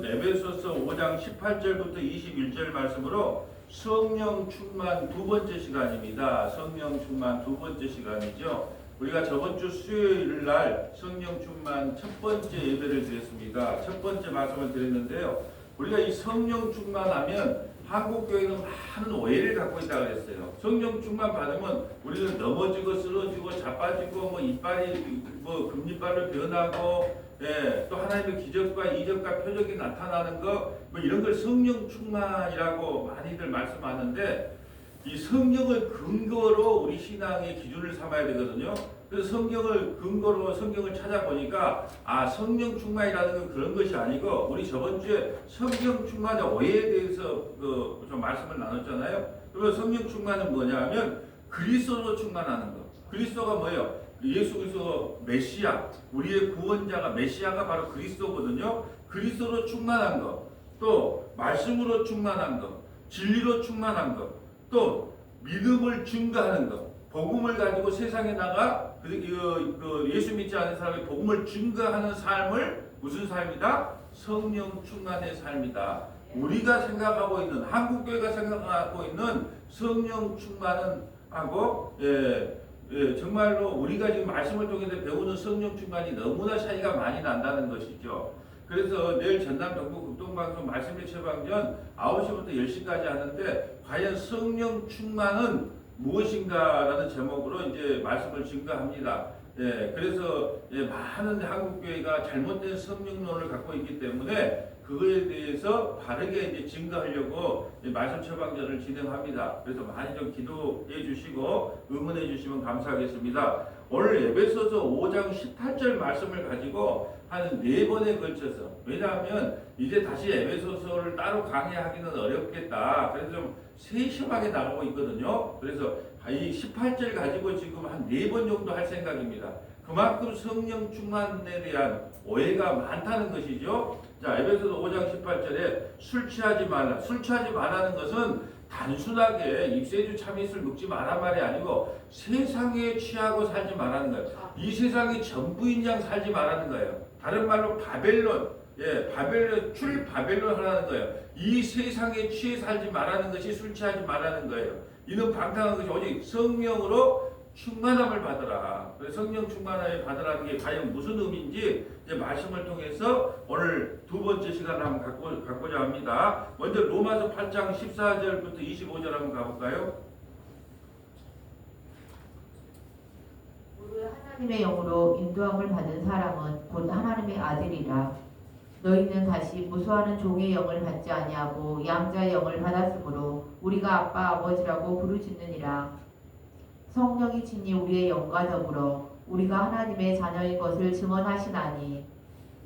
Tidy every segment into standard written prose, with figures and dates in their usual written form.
에베소서 5장 18절부터 21절 말씀으로 성령 충만 두 번째 시간입니다. 성령 충만 두 번째 시간이죠. 우리가 저번 주 수요일 날 성령 충만 첫 번째 예배를 드렸습니다. 첫 번째 말씀을 드렸는데요. 우리가 이 성령 충만하면 한국 교회는 많은 오해를 갖고 있다고 했어요. 성령 충만 받으면 우리는 넘어지고 쓰러지고 자빠지고 뭐 이빨이 뭐 금리빨로 변하고 또 하나님의 기적과 이적과 표적이 나타나는 거 뭐 이런 걸 성령 충만이라고 많이들 말씀하는데 이 성령을 근거로 우리 신앙의 기준을 삼아야 되거든요. 그래서 성경을 근거로 성경을 찾아보니까 성령 충만이라는 건 그런 것이 아니고 우리 저번 주에 성령 충만의 오해에 대해서 좀 말씀을 나눴잖아요. 그래서 성령 충만은 뭐냐면 그리스도로 충만하는 거. 그리스도가 뭐예요? 예수 그리스도 메시아, 우리의 구원자가 메시아가 바로 그리스도거든요. 그리스도로 충만한 것, 또 말씀으로 충만한 것, 진리로 충만한 것, 또 믿음을 증거하는 것, 복음을 가지고 세상에 나가 예수 믿지 않는 사람이 복음을 증거하는 삶을 무슨 삶이다? 성령 충만의 삶이다. 우리가 생각하고 있는 한국교회가 생각하고 있는 성령 충만은 하고 정말로 우리가 지금 말씀을 통해서 배우는 성령 충만이 너무나 차이가 많이 난다는 것이죠. 그래서 내일 전남 동부 극동방송 말씀의 처방전 9시부터 10시까지 하는데 과연 성령 충만은 무엇인가라는 제목으로 이제 말씀을 증거합니다. 그래서 많은 한국교회가 잘못된 성령론을 갖고 있기 때문에 그거에 대해서 바르게 이제 증거하려고 말씀 처방전을 진행합니다. 그래서 많이 좀 기도해 주시고 응원해 주시면 감사하겠습니다. 오늘 에베소서 5장 18절 말씀을 가지고 한 4번에 걸쳐서, 왜냐하면 이제 다시 에베소서를 따로 강의하기는 어렵겠다. 그래서 좀 세심하게 나가고 있거든요. 그래서 이 18절 가지고 지금 한 4번 정도 할 생각입니다. 그만큼 성령 충만에 대한 오해가 많다는 것이죠. 자, 에베소서 5장 18절에 술 취하지 말라. 술 취하지 말라는 것은 단순하게 입세주 참이슬 먹지 말란 말이 아니고 세상에 취하고 살지 말라는 거예요. 이 세상이 전부인 양 살지 말라는 거예요. 다른 말로 바벨론, 바벨론 하라는 거예요. 이 세상에 취해 살지 말라는 것이 술 취하지 말라는 거예요. 이는 방탕한 것이 오직 성령으로 충만함을 받으라. 성령 충만함을 받으라는 게 과연 무슨 의미인지 이제 말씀을 통해서 오늘 두 번째 시간을 한번 갖고자 합니다. 먼저 로마서 8장 14절부터 25절 한번 가볼까요? 우리 하나님의 영으로 인도함을 받은 사람은 곧 하나님의 아들이라. 너희는 다시 무수하는 종의 영을 받지 아니하고 양자의 영을 받았으므로 우리가 아빠 아버지라고 부르짖느니라. 성령이 친히 우리의 영과 더불어 우리가 하나님의 자녀인 것을 증언하시나니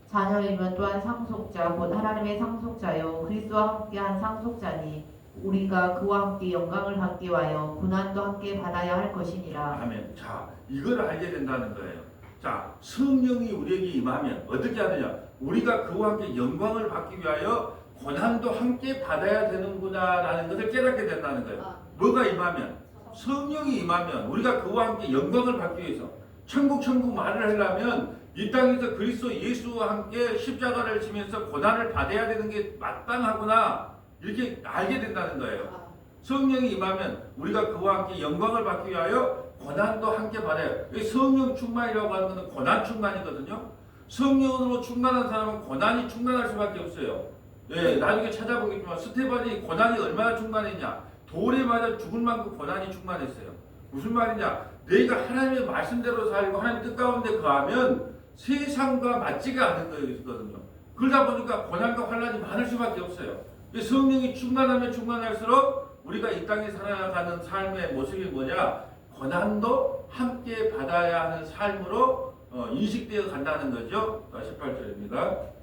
자녀이면 또한 상속자 곧 하나님의 상속자요 그리스도와 함께한 상속자니 우리가 그와 함께 영광을 받기 위하여 고난도 함께 받아야 할 것이니라. 아멘. 자, 이걸 알게 된다는 거예요. 자, 성령이 우리에게 임하면 어떻게 하느냐? 우리가 그와 함께 영광을 받기 위하여 고난도 함께 받아야 되는구나라는 것을 깨닫게 된다는 거예요. 뭐가 임하면? 성령이 임하면 우리가 그와 함께 영광을 받기 위해서 천국 말을 하려면 이 땅에서 그리스도 예수와 함께 십자가를 지면서 고난을 받아야 되는 게 마땅하구나 이렇게 알게 된다는 거예요. 성령이 임하면 우리가 그와 함께 영광을 받기 위하여 고난도 함께 받아요. 성령 충만이라고 하는 것은 고난 충만이거든요. 성령으로 충만한 사람은 고난이 충만할 수밖에 없어요. 나중에 찾아보겠지만 스테반이 고난이 얼마나 충만했냐. 돌에 맞아 죽을 만큼 고난이 충만했어요. 무슨 말이냐? 내가 하나님의 말씀대로 살고 하나님 뜻 가운데 거하면 세상과 맞지가 않는 거거든요. 그러다 보니까 고난과 환난이 많을 수밖에 없어요. 성령이 충만하면 충만할수록 우리가 이 땅에 살아가는 삶의 모습이 뭐냐? 고난도 함께 받아야 하는 삶으로 인식되어 간다는 거죠. 18절입니다.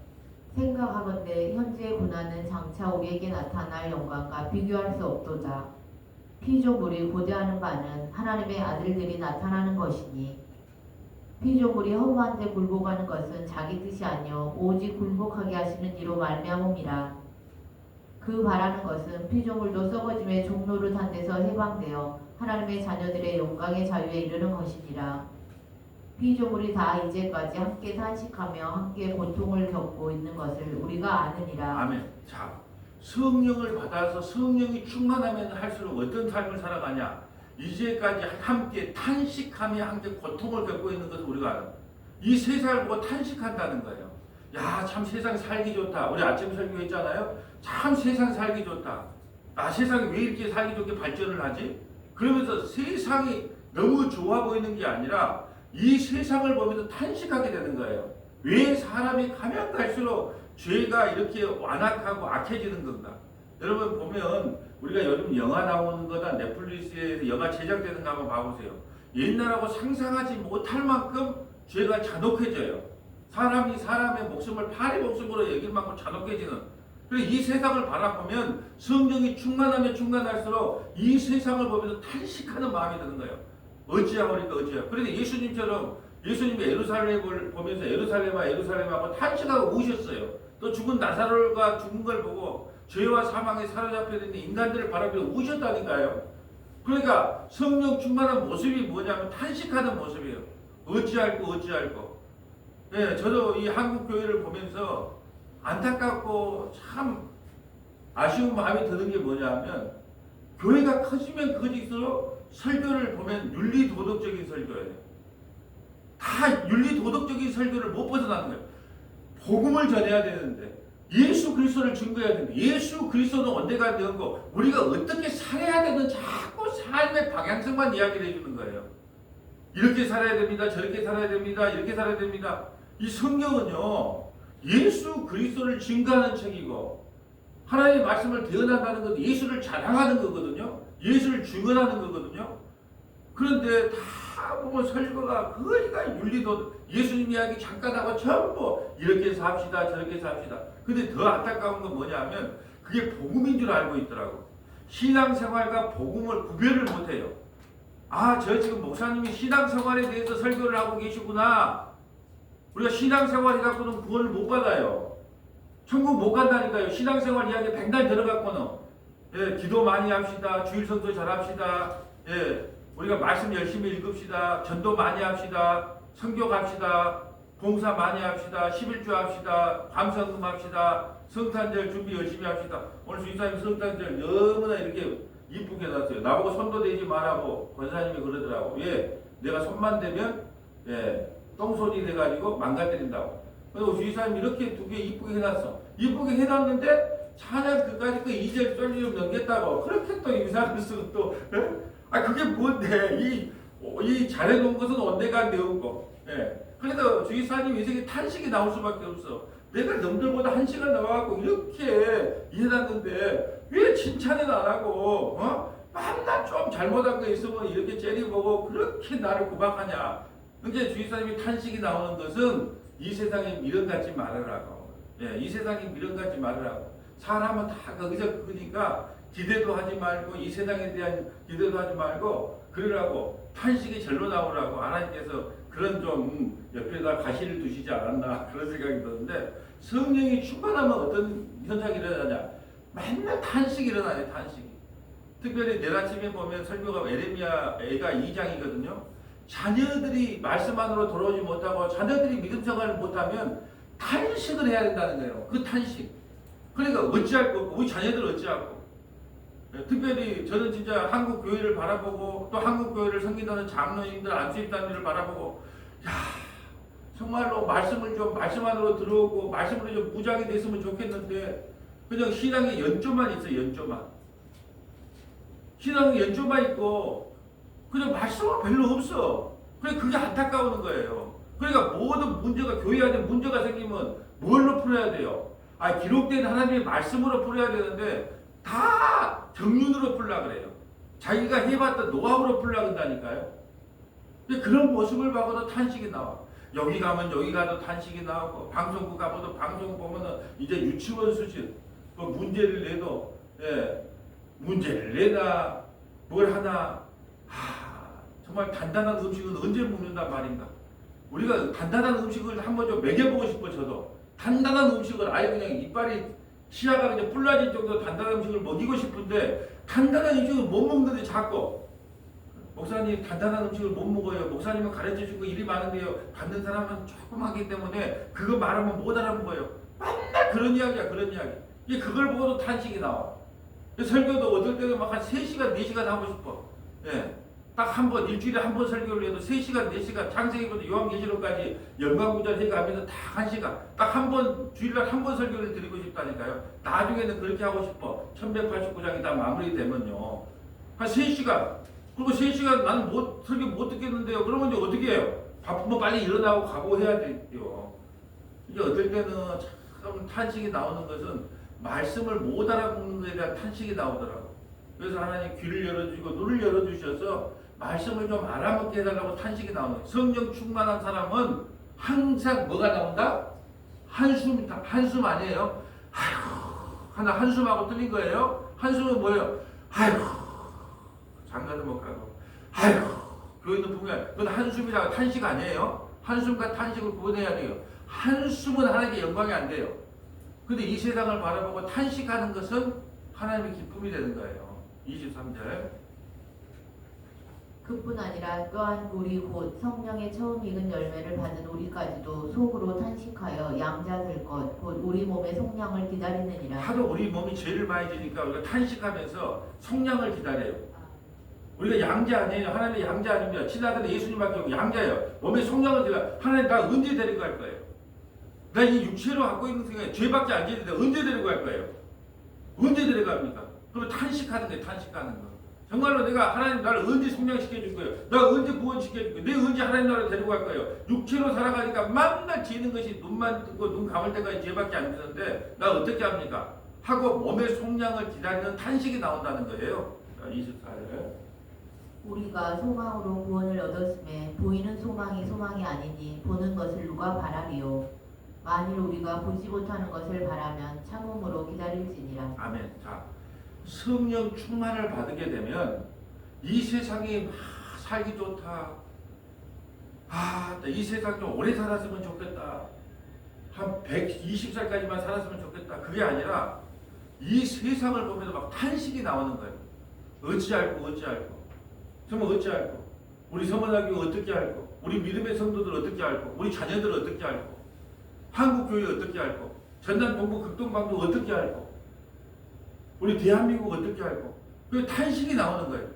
생각하건대 현재의 고난은 장차 우리에게 나타날 영광과 비교할 수 없도다. 피조물이 고대하는 바는 하나님의 아들들이 나타나는 것이니 피조물이 허무한 데 굴복하는 것은 자기 뜻이 아니요 오직 굴복하게 하시는 이로 말미암음이라. 그 바라는 것은 피조물도 썩어짐의 종노릇한 데서 해방되어 하나님의 자녀들의 영광의 자유에 이르는 것이니라. 피조물이 다 이제까지 함께 탄식하며 함께 고통을 겪고 있는 것을 우리가 아느니라. 아멘. 자, 성령을 받아서 성령이 충만하면 할수록 어떤 삶을 살아가냐? 이제까지 함께 탄식하며 함께 고통을 겪고 있는 것을 우리가 알아. 이 세상을 보고 탄식한다는 거예요. 야, 참 세상 살기 좋다. 우리 아침 설교했잖아요. 참 세상 살기 좋다. 아, 세상이 왜 이렇게 살기 좋게 발전을 하지? 그러면서 세상이 너무 좋아 보이는 게 아니라 이 세상을 보면서 탄식하게 되는 거예요. 왜 사람이 가면 갈수록 죄가 이렇게 완악하고 악해지는 건가? 여러분 보면 우리가 요즘 영화 나오는 거다 넷플릭스에 영화 제작되는 거 한번 봐보세요. 옛날하고 상상하지 못할 만큼 죄가 잔혹해져요. 사람이 사람의 목숨을 파리 목숨으로 여길 만큼 잔혹해지는. 그래서 이 세상을 바라보면 성령이 충만하면 충만할수록 이 세상을 보면서 탄식하는 마음이 드는 거예요. 어찌하오리까 어찌하오. 그런데 예수님처럼 예수님이 예루살렘을 보면서 예루살렘아 예루살렘하고 탄식하고 우셨어요. 또 죽은 나사로가 죽은 걸 보고 죄와 사망에 사로잡혀 있는 인간들을 바라보며 우셨다니까요. 그러니까 성령 충만한 모습이 뭐냐면 탄식하는 모습이에요. 어찌할꼬 어찌할꼬. 네, 저도 이 한국 교회를 보면서 안타깝고 참 아쉬운 마음이 드는 게 뭐냐면 교회가 커지면 커질수록 설교를 보면 윤리도덕적인 설교예요. 다 윤리도덕적인 설교를 못 벗어나는 거예요. 복음을 전해야 되는데 예수 그리스도를 증거해야 되는데 예수 그리스도는 언제가 되는 거 우리가 어떻게 살아야 되는 자꾸 삶의 방향성만 이야기를 해주는 거예요. 이렇게 살아야 됩니다. 저렇게 살아야 됩니다. 이렇게 살아야 됩니다. 이 성경은요. 예수 그리스도를 증거하는 책이고 하나님의 말씀을 대언한다는 것은 예수를 자랑하는 거거든요. 예수를 증언하는 거거든요. 그런데 다 보면 설교가 거의가 윤리도 예수님 이야기 잠깐 하고 전부 이렇게 삽시다 저렇게 삽시다. 근데 더 안타까운 건 뭐냐면 그게 복음인 줄 알고 있더라고. 신앙생활과 복음을 구별을 못해요. 아, 저 지금 목사님이 신앙생활에 대해서 설교를 하고 계시구나. 우리가 신앙생활 해갖고는 구원을 못 받아요. 천국 못 간다니까요. 신앙생활 이야기 백날 들어갖고는. 예, 기도 많이 합시다. 주일 성도 잘합시다. 예, 우리가 말씀 열심히 읽읍시다. 전도 많이 합시다. 선교 갑시다. 봉사 많이 합시다. 11조 합시다. 감사금 합시다. 성탄절 준비 열심히 합시다. 오늘 주의사님 성탄절 너무나 이렇게 이쁘게 해놨어요. 나보고 손도 대지 말라고 권사님이 그러더라고. 왜? 내가 손만 대면 똥손이 돼가지고 망가뜨린다고. 그리고 주의사님 이렇게 두 개 이쁘게 해놨어. 이쁘게 해놨는데 찬양 그까지 그 2절 쫄리좀 넘겠다고. 그렇게 또 인사를 쓰고 또 그게 뭔데? 이 잘해놓은 것은 언제가 내었고. 그래도 주의사님 인생에 탄식이 나올 수밖에 없어. 내가 남들보다 1시간 나와갖고 이렇게 해놨는데 왜 칭찬은 안 하고 맨날 좀 잘못한 거 있으면 이렇게 째려보고 그렇게 나를 구박하냐. 그러니까 주의사님이 탄식이 나오는 것은 이 세상에 미련 갖지 말으라고. 이 세상에 미련 갖지 말으라고. 사람은 다 거기서 그러니까 기대도 하지 말고 이 세상에 대한 기대도 하지 말고 그러라고 탄식이 절로 나오라고 하나님께서 그런 좀 옆에다 가시를 두시지 않았나 그런 생각이 드는데 성령이 충만하면 어떤 현상이 일어나냐. 맨날 탄식이 일어나요. 탄식이. 특별히 내일 아침에 보면 설교가 에레미야 애가 2장이거든요. 자녀들이 말씀 안으로 돌아오지 못하고 자녀들이 믿음 생활을 못하면 탄식을 해야 된다는 거예요. 그 탄식. 그러니까 어찌할 거고 우리 자녀들 어찌할 거. 특별히 저는 진짜 한국 교회를 바라보고 또 한국 교회를 섬기는 장로님들 안수입단들을 바라보고 야 정말로 말씀을 좀 말씀 안으로 들어오고 말씀으로 좀 무장이 됐으면 좋겠는데 그냥 신앙에 연조만 있어요. 연조만. 신앙에 연조만 있고 그냥 말씀은 별로 없어. 그래 그게 안타까운 거예요. 그러니까 모든 문제가 교회 안에 문제가 생기면 뭘로 풀어야 돼요? 기록된 하나님의 말씀으로 풀어야 되는데 다 정륜으로 풀라 그래요. 자기가 해봤던 노하우로 풀라 그런다니까요. 그런 모습을 봐도 탄식이 나와. 여기 가면 여기 가도 탄식이 나오고 방송국 가봐도 방송 보면은 이제 유치원 수준 그 문제를 내도 문제를 내다 뭘 하나 정말 단단한 음식은 언제 먹는단 말인가. 우리가 단단한 음식을 한번 좀 먹여보고 싶어. 저도 단단한 음식을 아예 그냥 이빨이 치아가 그냥 뿔나질 정도로 단단한 음식을 먹이고 싶은데 단단한 음식을 못 먹는데 자꾸 목사님 단단한 음식을 못 먹어요. 목사님은 가르쳐준 거 일이 많은데요. 받는 사람은 조그맣기 때문에 그거 말하면 못 알아먹어요. 맨날 그런 이야기야, 그런 이야기. 이게 그걸 보고도 탄식이 나와. 설교도 어떨 때는 막 한 3시간, 4시간 하고 싶어. 예. 딱 한 번, 일주일에 한 번 설교를 해도 3시간, 4시간, 창세기부터 요한계시록까지 연관구절 해가면서 다 1시간. 딱 한 번, 주일날 한 번 설교를 드리고 싶다니까요. 나중에는 그렇게 하고 싶어. 1189장이 다 마무리되면요. 한 3시간. 그리고 3시간 나는 설교 못 듣겠는데요. 그러면 이제 어떻게 해요? 바쁘면 빨리 일어나고 가고 해야 돼요. 이게 어떨 때는 참 탄식이 나오는 것은 말씀을 못 알아듣는 것에 대한 탄식이 나오더라고. 그래서 하나님 귀를 열어주시고 눈을 열어주셔서 말씀을 좀 알아먹게 해달라고 탄식이 나오는 거예요. 성령 충만한 사람은 항상 뭐가 나온다? 한숨 아니에요? 아휴, 하나 한숨하고 틀린 거예요? 한숨은 뭐예요? 아휴, 장가도 못 가고, 아휴, 그거는 보면 그건 한숨이라고 탄식 아니에요? 한숨과 탄식을 구분해야 돼요. 한숨은 하나님께 영광이 안 돼요. 근데 이 세상을 바라보고 탄식하는 것은 하나님의 기쁨이 되는 거예요. 23절. 그뿐 아니라 또한 우리 곧 성령의 처음 익은 열매를 받은 우리까지도 속으로 탄식하여 양자될 것 곧 우리 몸의 속량을 기다리느니라. 하도 우리 몸이 죄를 많이 지니까 우리가 탄식하면서 속량을 기다려요. 우리가 양자 아니에요. 하나님의 양자 아닙니다. 친아들 예수님밖에 없고 양자예요. 몸의 속량을 기다려. 하나님 나 언제 데리고 갈 거예요? 나 이 육체로 갖고 있는 생각에 죄밖에 안 지는데 언제 데리고 갈 거예요? 언제 데려갑니까? 그러면 탄식하는 거예요. 탄식하는 거. 정말로 내가 하나님 나를 언제 성량시켜줄 거예요? 내가 언제 구원시켜줄 거예요? 내가 언제 하나님 나라를 데리고 갈 거예요? 육체로 살아가니까 맨날 지는 것이 눈만 뜨고 눈 감을 때까지 죄밖에 안 지는데 나 어떻게 합니까? 하고 몸의 속량을 기다리는 탄식이 나온다는 거예요. 24절. 우리가 소망으로 구원을 얻었음에 보이는 소망이 아니니 보는 것을 누가 바라리요? 만일 우리가 보지 못하는 것을 바라면 참음으로 기다릴지니라. 아멘. 자, 성령 충만을 받게 되면 이 세상이 살기 좋다. 이 세상 좀 오래 살았으면 좋겠다. 한 120살까지만 살았으면 좋겠다. 그게 아니라 이 세상을 보면서 막 탄식이 나오는 거예요. 어찌할꼬. 정말 어찌할꼬. 우리 서문학교 어떻게 할꼬. 우리 믿음의 성도들 어떻게 할꼬. 우리 자녀들 어떻게 할꼬. 한국교회 어떻게 할꼬. 전남 동부 극동방도 어떻게 할꼬. 우리 대한민국 어떻게 할꼬. 그 탄식이 나오는 거예요.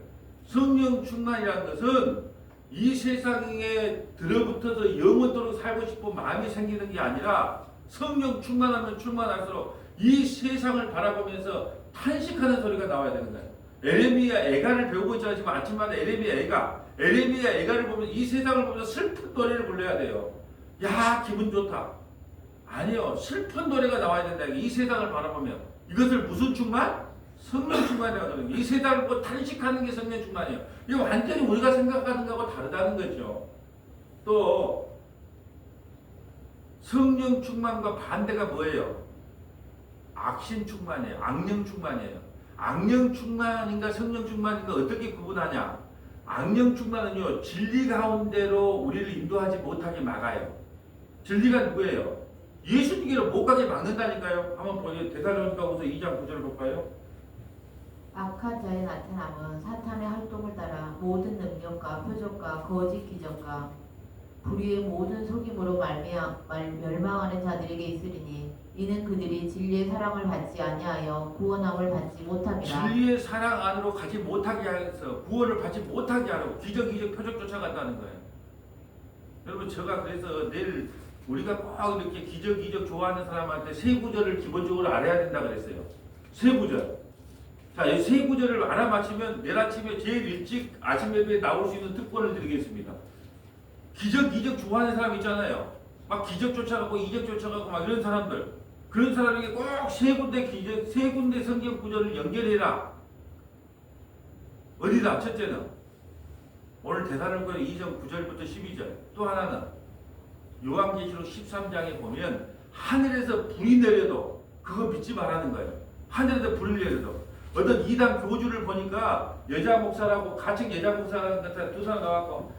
성령 충만이라는 것은 이 세상에 들어붙어서 영원토록 살고 싶은 마음이 생기는 게 아니라 성령 충만하면 충만할수록 이 세상을 바라보면서 탄식하는 소리가 나와야 되는 거예요. 에레미야 애가를 배우고 있잖아요. 지금 아침마다 에레미야 애가를 보면 이 세상을 보면서 슬픈 노래를 불러야 돼요. 야 기분 좋다. 아니요. 슬픈 노래가 나와야 된다. 이 세상을 바라보면. 이것을 무슨 충만? 성령 충만이라고 하는 거예요. 이 세상을 보고 탄식하는 게 성령 충만이에요. 이거 완전히 우리가 생각하는 거하고 다르다는 거죠. 또 성령 충만과 반대가 뭐예요? 악신 충만이에요. 악령 충만이에요. 악령 충만인가 성령 충만인가 어떻게 구분하냐? 악령 충만은요. 진리 가운데로 우리를 인도하지 못하게 막아요. 진리가 누구예요? 예수님께로 못 가게 막는다니까요. 한번 보세요. 데살로니가후서 2장 9절을 볼까요? 악한 자의 나타남은 사탄의 활동을 따라 모든 능력과 표적과 거짓 기적과 불의의 모든 속임으로 멸망하는 자들에게 있으리니 이는 그들이 진리의 사랑을 받지 아니하여 구원함을 받지 못함이라. 진리의 사랑 안으로 가지 못하게 해서 구원을 받지 못하게 하라고 기적 표적 쫓아간다는 거예요. 여러분 제가 그래서 내일 우리가 꼭 이렇게 기적 좋아하는 사람한테 세 구절을 기본적으로 알아야 된다 그랬어요. 세 구절. 자, 이 세 구절을 알아맞히면 내일 아침에 제일 일찍 아침 예배에 나올 수 있는 특권을 드리겠습니다. 기적 좋아하는 사람 있잖아요. 막 기적 쫓아가고 이적 쫓아가고 막 이런 사람들. 그런 사람에게 꼭 세 군데 성경 구절을 연결해라. 어디다? 첫째는 오늘 대사로니가 2장 9절부터 12절. 또 하나는 요한계시록 13장에 보면 하늘에서 불이 내려도 그거 믿지 말라는 거예요. 하늘에서 불이 내려도. 어떤 이단 교주를 보니까 여자 목사라고 가칭 여자 목사라는 것들 두 사람 나왔고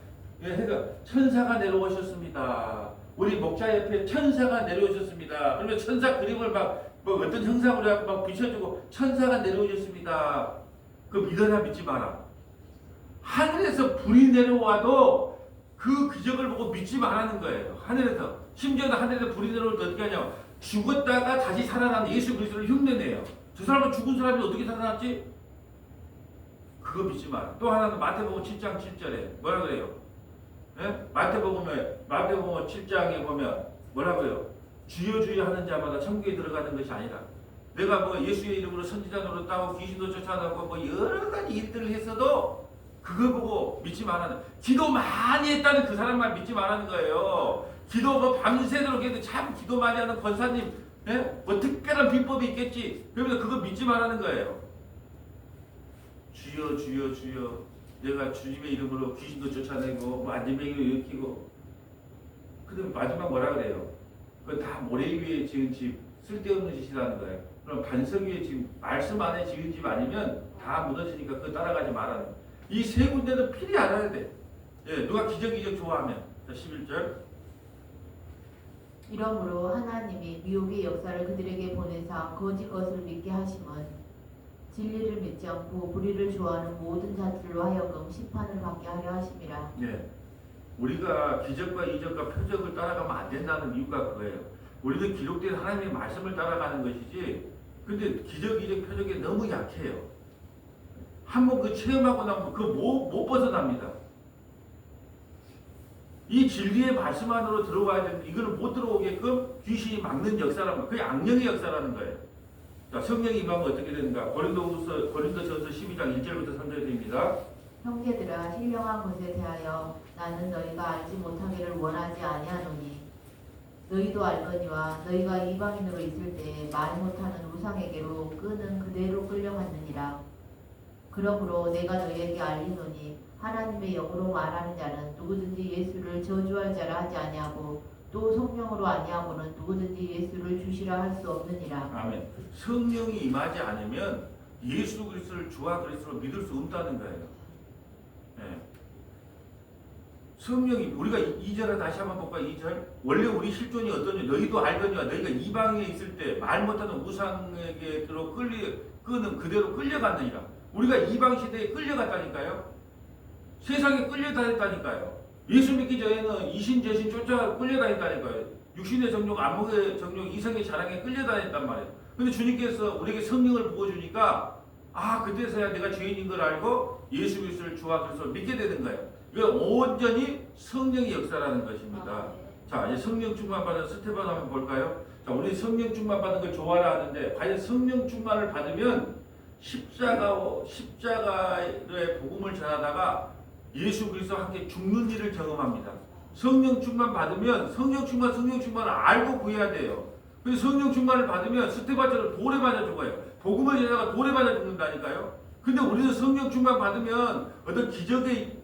천사가 내려오셨습니다. 우리 목자 옆에 천사가 내려오셨습니다. 그러면 천사 그림을 뭐 어떤 형상으로 해서 막 비춰주고 천사가 내려오셨습니다. 그거 믿어라 믿지 마라. 하늘에서 불이 내려와도 그 기적을 보고 믿지 말라는 거예요. 하늘에서. 심지어는 하늘에서 불이 내려올 때 어떻게 하냐. 죽었다가 다시 살아난 예수 그리스도를 흉내내요. 저 사람은 죽은 사람이 어떻게 살아났지? 그거 믿지 마라. 또 하나는 마태복음 7장 7절에 뭐라 그래요? 예? 마태복음 7장에 보면 뭐라 그래요? 주여 주여 하는 자마다 천국에 들어가는 것이 아니라 내가 뭐 예수의 이름으로 선지자 노릇하고 귀신도 쫓아내고 뭐 여러 가지 일들을 했어도 그거 보고 믿지 말라는, 기도 많이 했다는 그 사람만 믿지 말라는 거예요. 기도 뭐 밤새도록 해도 참 기도 많이 하는 권사님, 예? 뭐 특별한 비법이 있겠지. 그러면 그거 믿지 말라는 거예요. 주여 주여 주여 내가 주님의 이름으로 귀신도 쫓아내고 만지맹이도 일으키고. 근데 마지막 뭐라 그래요? 그건 다 모래 위에 지은 집, 쓸데없는 짓이라는 거예요. 그럼 반석 위에 지금 말씀 안에 지은 집 아니면 다 무너지니까 그거 따라가지 말라는 거예요. 이 세 군데는 필히 알아야 돼. 예, 누가 기적 좋아하면. 자, 11절. 이러므로 하나님이 미혹의 역사를 그들에게 보내사 거짓 것을 믿게 하심은 진리를 믿지 않고 불의를 좋아하는 모든 자들로 하여금 심판을 받게 하려 하심이라. 예. 우리가 기적과 이적과 표적을 따라가면 안 된다는 이유가 그거예요. 우리는 기록된 하나님의 말씀을 따라가는 것이지, 근데 기적, 이적, 표적에 너무 약해요. 한번 그 체험하고 나면 그거 못 벗어납니다. 이 진리의 말씀 안으로 들어와야 되는데 이거는 못 들어오게끔 귀신이 막는 역사라는 거예요. 그게 악령의 역사라는 거예요. 자, 성령이 임하면 어떻게 되는가? 고린도전서 12장 1절부터 3절입니다. 형제들아, 신령한 것에 대하여 나는 너희가 알지 못하기를 원하지 아니하노니 너희도 알거니와 너희가 이방인으로 있을 때 말 못하는 우상에게로 끄는 그대로 끌려갔느니라. 그러므로 내가 너희에게 알리노니 하나님의 영으로 말하는 자는 누구든지 예수를 저주할 자라 하지 아니하고 또 성령으로 아니하고는 누구든지 예수를 주시라 할 수 없느니라. 아멘. 성령이 임하지 않으면 예수 그리스도를 주와 그리스도로 믿을 수 없다는 거예요. 네. 성령이, 우리가 2절을 다시 한번 볼까요? 2절. 원래 우리 실존이 어떠냐? 너희도 알거니와 너희가 이방에 있을 때 말 못하는 우상에게로 끄는 그대로 끌려갔느니라. 우리가 이방 시대에 끌려갔다니까요. 세상에 끌려다녔다니까요. 예수 믿기 전에는 이신저신 쫓아 끌려다녔다니까요. 육신의 정욕, 안목의 정욕, 이성의 자랑에 끌려다녔단 말이에요. 근데 주님께서 우리에게 성령을 부어주니까 그때서야 내가 죄인인 걸 알고 예수 그리스도를 주와 그리스도를 믿게 되는 거예요. 이건 온전히 성령의 역사라는 것입니다. 자, 이제 성령 충만 받은 스테반 한번 볼까요? 자, 우리 성령 충만 받은 걸 좋아라 하는데 과연 성령 충만을 받으면 십자가의 복음을 전하다가 예수 그리스도와 함께 죽는 일을 경험합니다. 성령 충만 받으면 성령 충만을 알고 구해야 돼요. 그래서 성령 충만을 받으면 스테반처럼 돌에 맞아 죽어요. 복음을 전하다가 돌에 맞아 죽는다니까요. 근데 우리는 성령 충만 받으면 어떤 기적의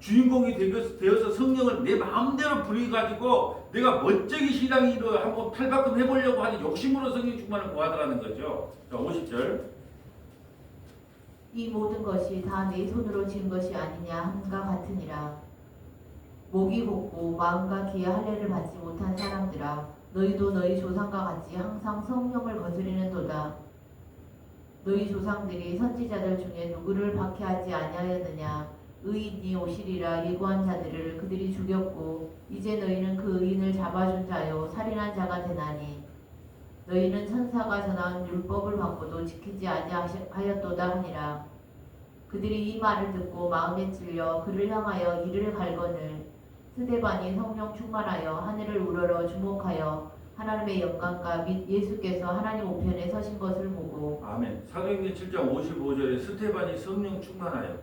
주인공이 되어서 성령을 내 마음대로 부려가지고 내가 멋지게 신앙인으로 한번 탈바꿈 해보려고 하는 욕심으로 성령 충만을 구하더라는 거죠. 자, 50절. 이 모든 것이 다 내 손으로 지은 것이 아니냐 함과 같으니라. 목이 곱고 마음과 귀의 할례를 받지 못한 사람들아, 너희도 너희 조상과 같이 항상 성령을 거스리는도다. 너희 조상들이 선지자들 중에 누구를 박해하지 아니하였느냐? 의인이 오시리라 예고한 자들을 그들이 죽였고 이제 너희는 그 의인을 잡아준 자요 살인한 자가 되나니 너희는 천사가 전한 율법을 받고도 지키지 아니하였도다 하니라. 그들이 이 말을 듣고 마음에 찔려 그를 향하여 이를 갈거늘 스데반이 성령 충만하여 하늘을 우러러 주목하여 하나님의 영광과 및 예수께서 하나님 우편에 서신 것을 보고. 아멘. 사도행전 7장 55절에 스테반이 성령 충만하여.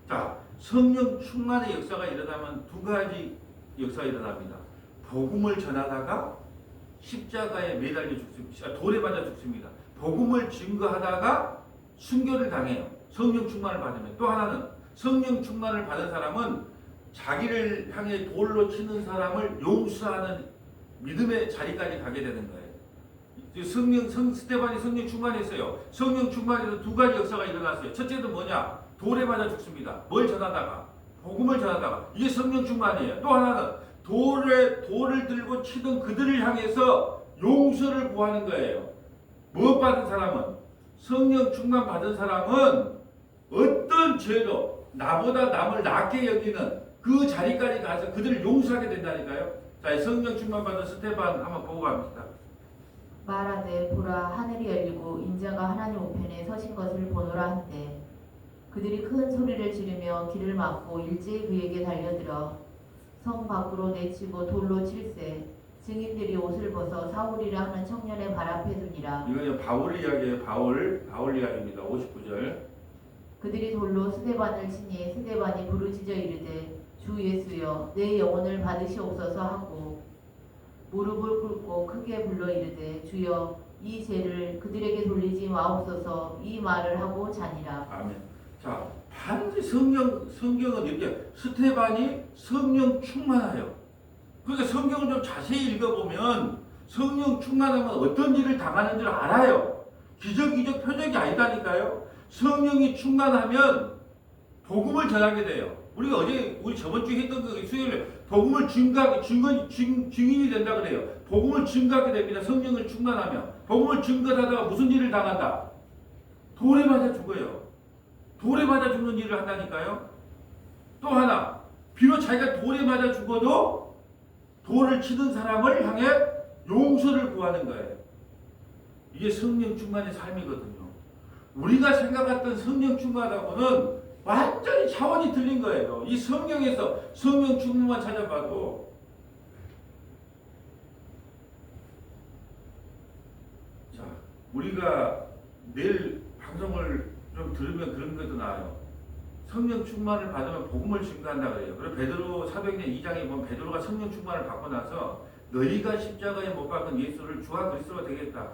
자, 성령 충만의 역사가 일어나면 두 가지 역사가 일어납니다. 복음을 전하다가 십자가에 매달려 죽습니다. 돌에 맞아 죽습니다. 복음을 증거하다가 순교를 당해요. 성령 충만을 받으면. 또 하나는 성령 충만을 받은 사람은 자기를 향해 돌로 치는 사람을 용서하는 믿음의 자리까지 가게 되는 거예요. 스테반이 성령 충만했어요. 성령 충만에서 두 가지 역사가 일어났어요. 첫째는 뭐냐? 돌에 맞아 죽습니다. 뭘 전하다가? 복음을 전하다가. 이게 성령 충만이에요. 또 하나는 돌을 들고 치던 그들을 향해서 용서를 구하는 거예요. 무엇 받은 사람은? 성령 충만 받은 사람은 어떤 죄도 나보다 남을 낮게 여기는 그 자리까지 가서 그들을 용서하게 된다니까요. 자, 이 성령 충만 받은 스테반 한번 보고 갑니다. 말하되 보라 하늘이 열리고 인자가 하나님 우편에 서신 것을 보노라 한대 그들이 큰 소리를 지르며 길을 막고 일제히 그에게 달려들어 성 밖으로 내치고 돌로 칠세 증인들이 옷을 벗어 사울이라 하는 청년의 발 앞에 두니라. 이건 바울 이야기예요. 바울 이야기입니다. 59절. 그들이 돌로 스데반을 치니 스데반이 부르짖어 이르되 주 예수여 내 영혼을 받으시옵소서 하고 무릎을 꿇고 크게 불러 이르되 주여 이 죄를 그들에게 돌리지 마옵소서 이 말을 하고 자니라. 아멘. 자, 반드시 성경은 이렇게 스테반이 성령 충만하여. 그러니까 성경을 좀 자세히 읽어보면 성령 충만하면 어떤 일을 당하는 줄 알아요. 기적이적 표적이 아니다니까요. 성령이 충만하면 복음을 전하게 돼요. 우리가 우리 저번 주에 했던 그 수요일에 복음을 증인이 된다 그래요. 복음을 증거하게 됩니다. 성령을 충만하면. 복음을 증거하다가 무슨 일을 당한다? 돌에 맞아 죽어요. 돌에 맞아 죽는 일을 한다니까요. 또 하나, 비록 자기가 돌에 맞아 죽어도 돌을 치는 사람을 향해 용서를 구하는 거예요. 이게 성령 충만의 삶이거든요. 우리가 생각했던 성령 충만하고는 완전히 차원이 틀린 거예요. 이 성경에서 성령 충만만 찾아봐도 자, 우리가 내일 방송을 좀 들으면 그런 것도 나와요. 성령 충만을 받으면 복음을 증거한다 그래요. 그리고 베드로 사도행전 2장에 보면 베드로가 성령 충만을 받고 나서 너희가 십자가에 못 박은 예수를 주와 그리스도가 되겠다.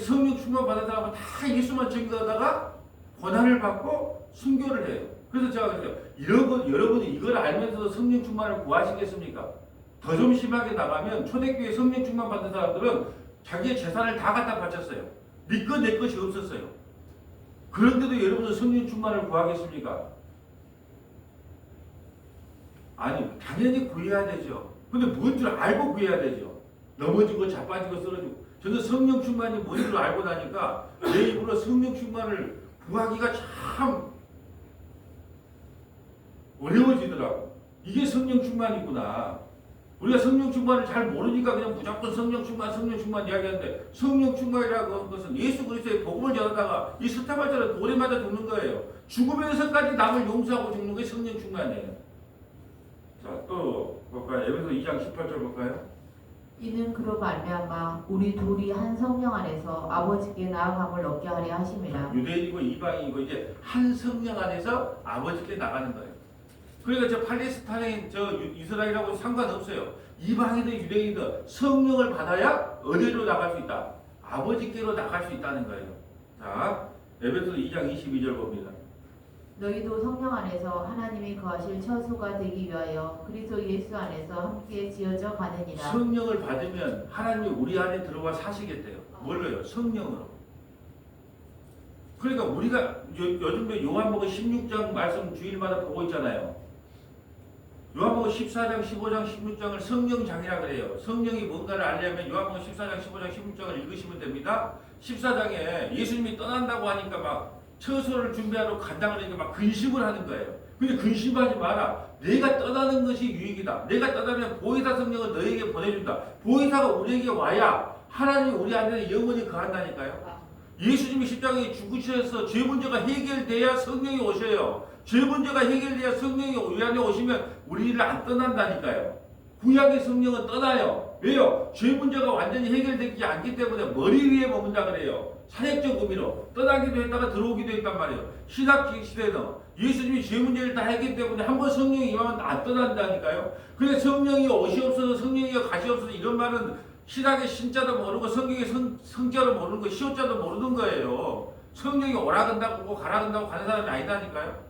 성령 충만 받은 사람은 다 예수만 증거하다가 고난을 받고 순교를 해요. 그래서 제가 그래요. 여러분이 이걸 알면서도 성령 충만을 구하시겠습니까? 더 좀 심하게 나가면 초대교회 성령 충만 받은 사람들은 자기의 재산을 다 갖다 바쳤어요. 네 것 내 것이 없었어요. 그런데도 여러분은 성령 충만을 구하겠습니까? 아니, 당연히 구해야 되죠. 근데 뭔 줄 알고 구해야 되죠. 넘어지고 자빠지고 쓰러지고. 저는 성령 충만이 뭔 줄 알고 나니까 내 입으로 성령 충만을 구하기가 참 어려워지더라고. 이게 성령 충만이구나. 우리가 성령 충만을 잘 모르니까 그냥 무조건 성령 충만 이야기하는데 성령 충만이라고 하는 것은 예수 그리스도의 복음을 전하다가 이 스테반처럼 돌에 맞아 죽는 거예요. 죽으면서까지 남을 용서하고 죽는 게 성령 충만이에요. 자, 또 볼까요? 에베소 2장 18절 볼까요? 이는 그로 말미암아 우리 둘이 한 성령 안에서 아버지께 나아감을 얻게 하려 하심이라. 유대인이고 이방인이고 이제 한 성령 안에서 아버지께 나가는 거예요. 그러니까 저 팔레스타인 저 이스라엘하고 상관없어요. 이방인들 유대인들 성령을 받아야 어디로 나갈 수 있다? 아버지께로 나갈 수 있다는 거예요. 자, 에베소 2장 22절 봅니다. 너희도 성령 안에서 하나님이 거하실 처소가 되기 위하여 그리스도 예수 안에서 함께 지어져 가느니라. 성령을 받으면 하나님이 우리 안에 들어와 사시겠대요. 뭘로요? 성령으로. 그러니까 우리가 요즘에 요한복음 16장 말씀 주일마다 보고 있잖아요. 요한복음 14장, 15장, 16장을 성령장이라 그래요. 성령이 뭔가를 알려면 요한복음 14장, 15장, 16장을 읽으시면 됩니다. 14장에 예수님이 떠난다고 하니까 막 처소를 준비하러 간다고 그러니까 막 근심을 하는 거예요. 근데 근심하지 마라. 내가 떠나는 것이 유익이다. 내가 떠나면 보혜사 성령을 너에게 보내준다. 보혜사가 우리에게 와야 하나님이 우리 안에 영원히 거한다니까요. 예수님이 십자가에 죽으셔서 죄 문제가 해결돼야 성령이 오셔요. 죄 문제가 해결돼야 성령이 우리 안에 오시면 우리를 안 떠난다니까요. 구약의 성령은 떠나요. 왜요? 죄 문제가 완전히 해결되지 않기 때문에 머리 위에 머문다 그래요. 사역적 의미로 떠나기도 했다가 들어오기도 했단 말이에요. 신학 시대는 예수님이 죄 문제를 다 했기 때문에 한 번 성령이 임하면 안 떠난다니까요. 그래서 성령이 옷이 없어서 성령이 가시 없어서 이런 말은 신학의 신자도 모르고 성경의 성자도 모르는 거, 시옷자도 모르는 거예요. 성령이 오라 간다고 가라 간다고 가는 사람이 아니다니까요.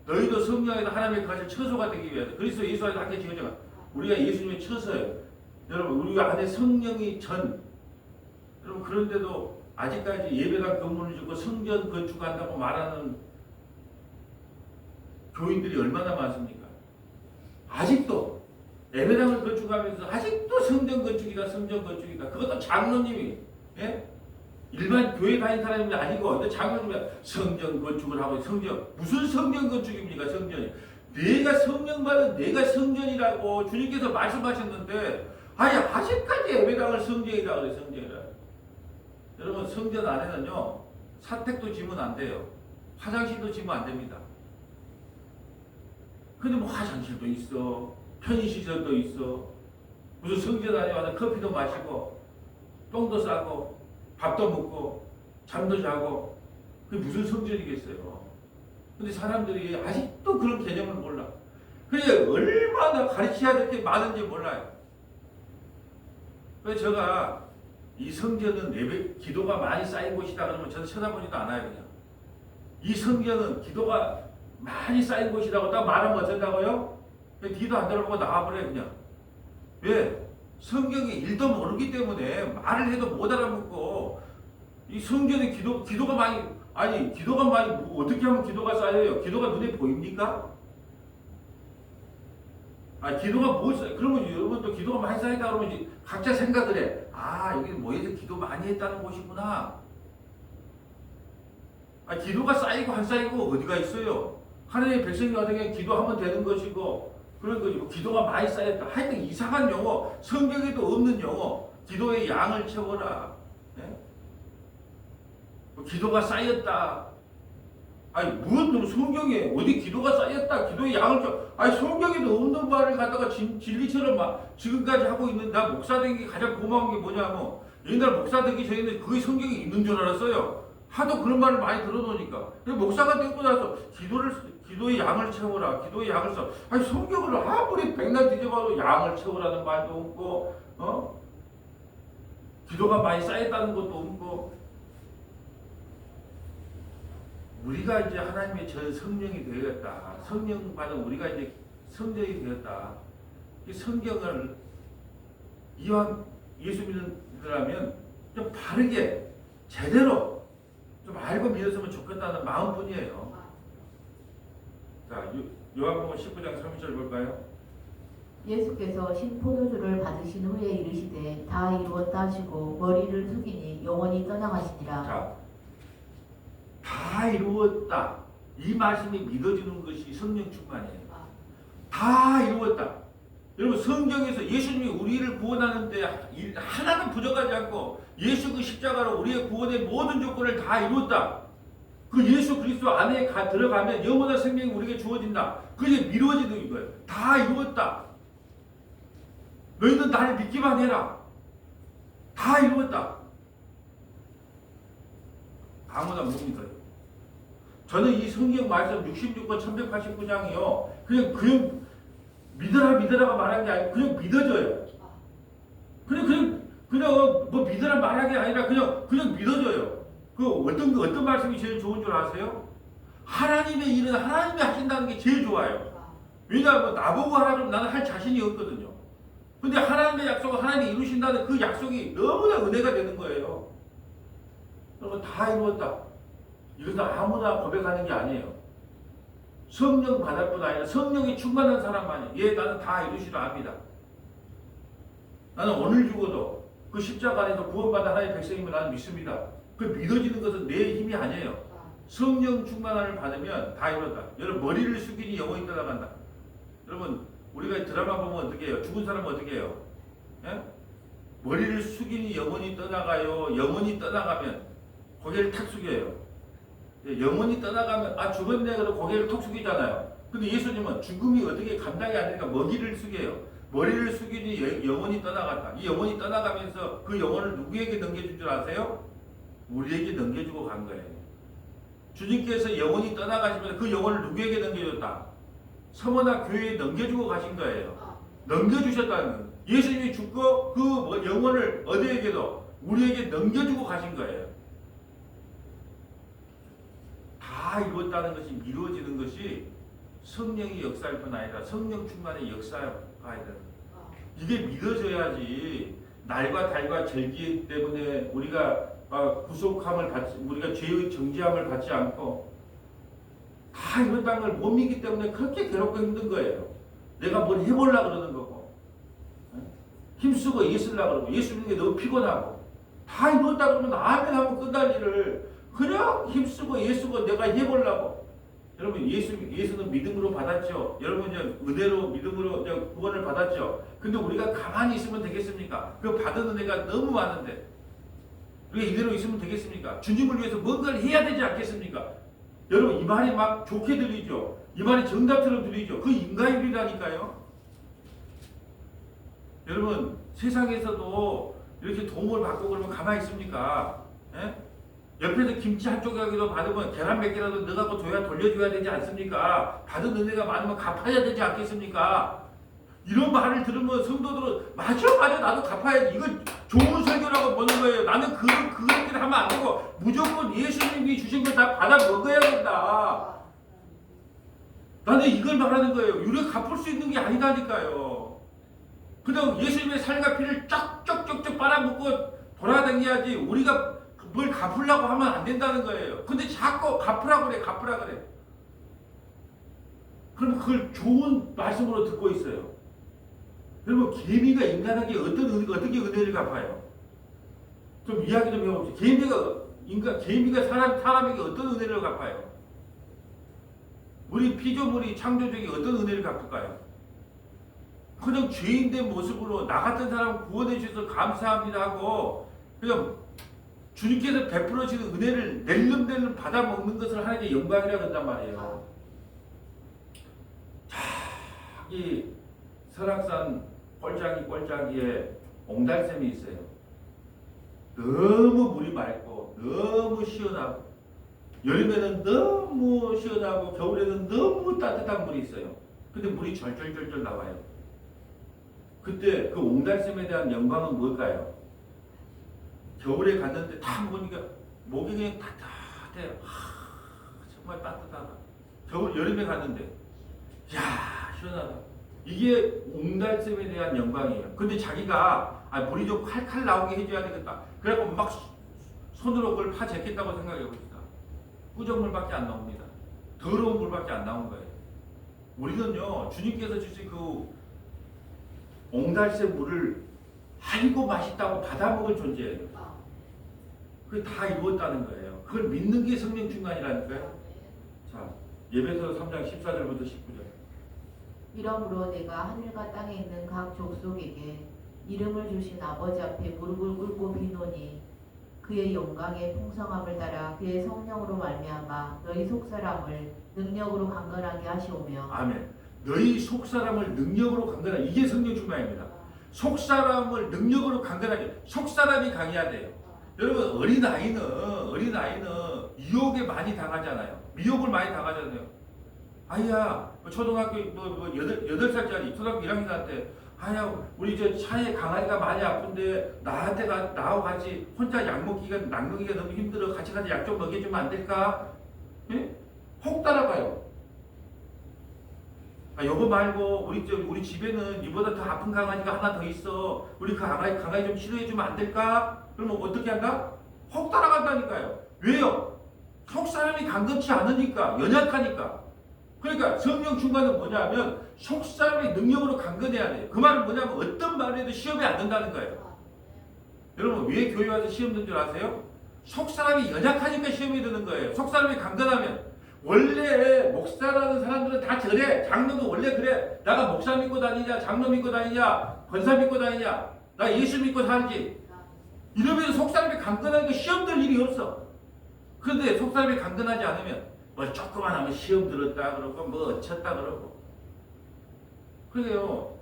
너희도 성령에서 하나님의 거하실 처소가 되기 위해서 그리스도 예수 안에서 함께 지어져가. 우리가 예수님의 처소예요. 여러분, 우리가 안에 성령이 여러분, 그런데도 아직까지 예배당 건물을 짓고 성전 건축한다고 말하는 교인들이 얼마나 많습니까? 아직도 예배당을 건축하면서 아직도 성전 건축이다. 그것도 장로님이, 예? 일반 교회 다니는 사람이 아니고 근데 장로님이 성전 건축을 하고 성전 무슨 성전 건축입니까 성전이 내가 성령 받은 내가 성전이라고 주님께서 말씀하셨는데 아니 아직까지 예배당을 성전이라 그래 성전이라 여러분 성전 안에는요 사택도 지면 안 돼요 화장실도 지면 안 됩니다 근데 뭐 화장실도 있어 편의시설도 있어 무슨 성전 안에 와서 커피도 마시고 똥도 싸고 밥도 먹고 잠도 자고 그게 무슨 성전이겠어요. 근데 사람들이 아직도 그런 개념을 몰라. 그게 얼마나 가르쳐야 될 게 많은지 몰라요. 그래서 제가 이 성전은 예배, 기도가 많이 쌓인 곳이다 그러면 저는 쳐다보지도 않아요 그냥. 이 성전은 기도가 많이 쌓인 곳이라고 딱 말하면 어쩐다고요? 뒤도 안 들어보고 나와버려요 그냥. 왜? 성경이 일도 모르기 때문에 말을 해도 못 알아듣고 이 성전에 기도가 많이 아니 기도가 많이 어떻게 하면 기도가 쌓여요? 기도가 눈에 보입니까? 아 기도가 뭐 쌓여? 그러면 여러분도 기도가 많이 쌓였다 그러면 이제 각자 생각을 해. 아 여기 모여서 기도 많이 했다는 곳이구나. 아 기도가 쌓이고 안 쌓이고 어디가 있어요? 하나님의 백성이 어떻게 기도하면 되는 것이고 그런 거지. 기도가 많이 쌓였다. 하여튼 이상한 용어, 성경에도 없는 용어. 기도의 양을 채워라. 네? 기도가 쌓였다. 아니 무슨 성경에 어디 기도가 쌓였다. 기도의 양을 채워. 아니 성경에도 없는 말을 갖다가 진리처럼 막 지금까지 하고 있는 나 목사 되기 가장 고마운 게 뭐냐면 옛날 목사 되기 전에는 그게 성경에 있는 줄 알았어요. 하도 그런 말을 많이 들어놓으니까. 목사가 되고 나서 기도의 양을 채워라. 기도의 양을 써. 아니 성경을 아무리 백날 뒤져봐도 양을 채우라는 말도 없고, 기도가 많이 쌓였다는 것도 없고. 우리가 이제 하나님의 전 성령이 되었다. 성령 받은 우리가 이제 성령이 되었다. 이 성경을 이왕 예수 믿으라면 좀 바르게 제대로 좀 알고 믿었으면 좋겠다는 마음뿐이에요. 자, 요한복음 19장 30절 볼까요? 예수께서 신포도주를 받으신 후에 이르시되 다 이루었다 하시고 머리를 숙이니 영원히 떠나가시니라. 자, 다 이루었다. 이 말씀이 믿어지는 것이 성령 충만이에요. 다 이루었다. 여러분 성경에서 예수님이 우리를 구원하는데 하나도 부족하지 않고 예수 그 십자가로 우리의 구원의 모든 조건을 다 이루었다. 그 예수 그리스도 안에 들어가면 영원한 생명이 우리에게 주어진다. 그게 이루어지는 거예요. 다 이루었다. 너희는 나를 믿기만 해라. 다 이루었다. 아무나 못 믿어요. 저는 이 성경 말씀 66권 1189장이요. 그냥 믿어라가 말한 게 아니고 그냥 믿어져요. 그냥 뭐 믿으라 말한 게 아니라 그냥 믿어져요. 어떤 말씀이 제일 좋은 줄 아세요? 하나님의 일은 하나님이 하신다는 게 제일 좋아요. 왜냐하면 나보고 하라 그러면 나는 할 자신이 없거든요. 근데 하나님의 약속을 하나님이 이루신다는 그 약속이 너무나 은혜가 되는 거예요. 여러분 다 이루었다. 이것은 아무나 고백하는 게 아니에요. 성령 받을 뿐 아니라 성령이 충만한 사람만이 나는 다 이루시라 합니다. 나는 오늘 죽어도 그 십자가 안에서 구원받은 하나님의 백성임을 나는 믿습니다. 그 믿어지는 것은 내 힘이 아니에요. 성령 충만함을 받으면 다 이뤘다. 여러분 머리를 숙이니 영원히 떠나간다. 여러분 우리가 드라마 보면 어떻게 해요? 죽은 사람은 어떻게 해요? 예? 머리를 숙이니 영원히 떠나가요. 영원히 떠나가면 고개를 탁 숙여요. 영원히 떠나가면 죽었네 그러고 고개를 톡 숙이잖아요. 근데 예수님은 죽음이 어떻게 감당이 안 되니까 머리를 숙여요. 머리를 숙이니 영원히 떠나갔다. 이 영원히 떠나가면서 그 영혼을 누구에게 넘겨준 줄 아세요? 우리에게 넘겨주고 간 거예요. 주님께서 영원히 떠나가시면서 그 영혼을 누구에게 넘겨줬다? 서머나 교회에 넘겨주고 가신 거예요. 넘겨주셨다는 거예요. 예수님이 죽고 그 영혼을 어디에게도 우리에게 넘겨주고 가신 거예요. 다 이루었다는 것이 이루어지는 것이 성령의 역사일 뿐 아니라 성령 충만의 역사가 아니라 이게 믿어져야지 날과 달과 절기 때문에 우리가 구속함을 받지 우리가 죄의 정죄함을 받지 않고 다 이뤘다는 걸 못 믿기 때문에 그렇게 괴롭고 힘든 거예요. 내가 뭘 해보려고 그러는 거고 힘쓰고 예쓰려고 그러고 예수 믿는 게 너무 피곤하고 다 이뤘다 그러면 아멘 하면 끝날 일을 그냥 힘쓰고 예수고 내가 해보려고. 여러분 예수는 믿음으로 받았죠. 여러분 이제 은혜로 믿음으로 이제 구원을 받았죠. 근데 우리가 가만히 있으면 되겠습니까? 그 받은 은혜가 너무 많은데 우리가 이대로 있으면 되겠습니까? 주님을 위해서 뭔가를 해야 되지 않겠습니까? 여러분 이 말이 막 좋게 들리죠. 이 말이 정답처럼 들리죠. 그 인간일이라니까요. 여러분 세상에서도 이렇게 도움을 받고 그러면 가만히 있습니까? 예? 옆에서 김치 한 조각이라도 받으면 계란 몇 개라도 넣어갖고 돌려줘야 되지 않습니까? 받은 은혜가 많으면 갚아야 되지 않겠습니까? 이런 말을 들으면 성도들은 맞아 나도 갚아야지. 이건 좋은 설교라고 보는 거예요. 나는 그렇게 하면 안 되고 무조건 예수님이 주신 걸 다 받아 먹어야 된다. 나는 이걸 말하는 거예요. 우리가 갚을 수 있는 게 아니다니까요. 그냥 예수님의 살과 피를 쩍쩍쩍쩍 빨아먹고 돌아다녀야지 우리가 뭘 갚으려고 하면 안 된다는 거예요. 근데 자꾸 갚으라 그래. 그럼 그걸 좋은 말씀으로 듣고 있어요. 여러분 개미가 인간에게 어떻게 은혜를 갚아요? 좀 이야기 좀 해봅시다. 개미가 사람에게 어떤 은혜를 갚아요? 우리 피조물이 창조주에게 어떤 은혜를 갚을까요? 그냥 죄인된 모습으로 나 같은 사람 구원해 주셔서 감사합니다 하고 그냥 주님께서 베풀어 주시는 은혜를 낼름낼름 받아 먹는 것을 하나님의 영광이라고 한단 말이에요. 이 설악산 꼴짝이에 옹달샘이 있어요. 너무 물이 맑고 너무 시원하고 여름에는 너무 시원하고 겨울에는 너무 따뜻한 물이 있어요. 근데 물이 절절절절 나와요. 그때 그 옹달샘에 대한 영광은 뭘까요? 겨울에 갔는데 다 보니까 목이 그냥 따뜻해. 정말 따뜻하다. 여름에 갔는데 야 시원하다. 이게 옹달샘에 대한 영광이에요. 근데 자기가 물이 좀 칼칼 나오게 해줘야 되겠다. 그래갖고 막 손으로 그걸 파제겠다고 생각해 봅시다. 꾸정물밖에 안 나옵니다. 더러운 물밖에 안 나온 거예요. 우리는요 주님께서 주신 그 옹달샘 물을 아이고 맛있다고 받아먹을 존재예요. 그게 다 이루었다는 거예요. 그걸 믿는 게 성령 충만이라니까요. 자, 예배서 3장 14절부터 19절. 이러므로 내가 하늘과 땅에 있는 각 족속에게 이름을 주신 아버지 앞에 무릎을 꿇고 비노니 그의 영광의 풍성함을 따라 그의 성령으로 말미암아 너희 속사람을 능력으로 강건하게 하시오며. 아멘. 너희 속사람을 능력으로 강건하게. 이게 성령 충만입니다. 속사람을 능력으로 강건하게. 속사람이 강해야 돼요. 여러분 어린아이는 유혹에 많이 당하잖아요. 미혹을 많이 당하잖아요. 아이야 초등학교 8살짜리 초등학교 1학년한테 아야 우리 저 차에 강아지가 많이 아픈데 나하고 같이 혼자 약 먹기가 너무 힘들어. 같이 가서 약 좀 먹여주면 안 될까? 예? 혹 따라가요. 요거 말고 우리 집에는 이보다 더 아픈 강아지가 하나 더 있어. 우리 그 강아지 좀 치료해주면 안 될까? 그러면 어떻게 한다? 혹 따라간다니까요. 왜요? 속사람이 강건치 않으니까, 연약하니까. 그러니까 성령 충만은 뭐냐면 속사람의 능력으로 강건해야 돼요. 그 말은 뭐냐면 어떤 말을 해도 시험에 안 든다는 거예요. 여러분 왜 교회 와서 시험 든 줄 아세요? 속사람이 연약하니까 시험이 드는 거예요. 속사람이 강건하면. 원래 목사라는 사람들은 다 저래. 장로도 원래 그래. 내가 목사 믿고 다니냐, 장로 믿고 다니냐, 권사 믿고 다니냐, 나 예수 믿고 살지. 이러면서 속사람이 강건하니까 시험 들 일이 없어. 그런데 속사람이 강건하지 않으면 뭐 조금만 하면 시험 들었다 그러고 뭐 어쳤다 그러고. 그래요.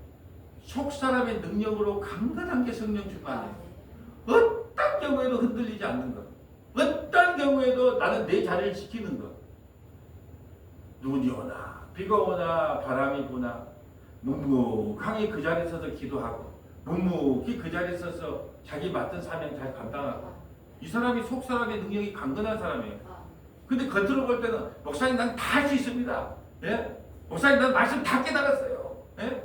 속사람의 능력으로 강건한 게 성령 충만이에요. 어떤 경우에도 흔들리지 않는 것. 어떤 경우에도 나는 내 자리를 지키는 것. 눈이 오나 비가 오나 바람이 부나 묵묵하게 그 자리에 서서 기도하고 묵묵히 그 자리에 서서 자기 맡은 사명 잘 감당하고. 이 사람이 속사람의 능력이 강건한 사람이에요. 근데 겉으로 볼 때는 목사님 난 다 할 수 있습니다. 예? 목사님 난 말씀 다 깨달았어요. 예?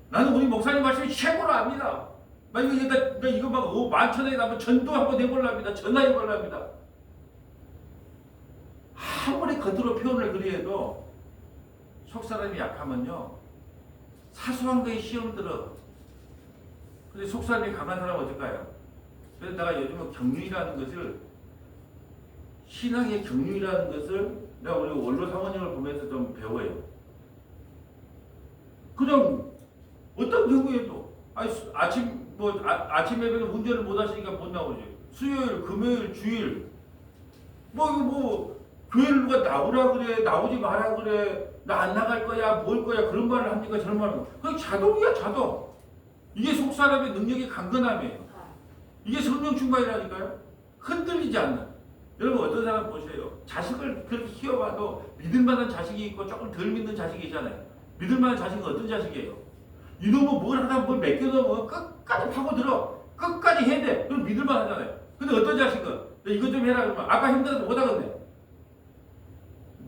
나는 우리 목사님 말씀이 최고로 압니다. 나 이거 막 만천에 나면 전도 한번 해보려합니다. 전화해보려합니다. 아무리 겉으로 표현을 그리해도 속사람이 약하면요 사소한 거에 시험 들어. 근데 속사람이 강한 사람은 어떨까요? 그래서 내가 요즘은 경륜이라는 것을, 신앙의 경륜이라는 것을 내가 우리 원로 사모님을 보면서 좀 배워요. 그냥 어떤 경우에도 아침 예배는 운전을 못 하시니까 못 나오지. 수요일, 금요일, 주일 교회를 누가 나오라 그래, 나오지 마라 그래, 나 안 나갈 거야, 뭘 거야, 그런 말을 합니까, 저런 말을 합니까? 그냥 자동이야, 자동. 이게 속사람의 능력이 강건함이에요. 이게 성령 충만이라니까요. 흔들리지 않는. 여러분 어떤 사람 보세요. 자식을 그렇게 키워봐도 믿을만한 자식이 있고 조금 덜 믿는 자식이 있잖아요. 믿을만한 자식은 어떤 자식이에요? 이놈은 뭘 하다 뭘 맡겨놓으면 끝까지 파고들어. 끝까지 해야 돼. 그럼 믿을만하잖아요. 근데 어떤 자식은 너 이것 좀 해라 그러면 아까 힘들어서 못하겠네.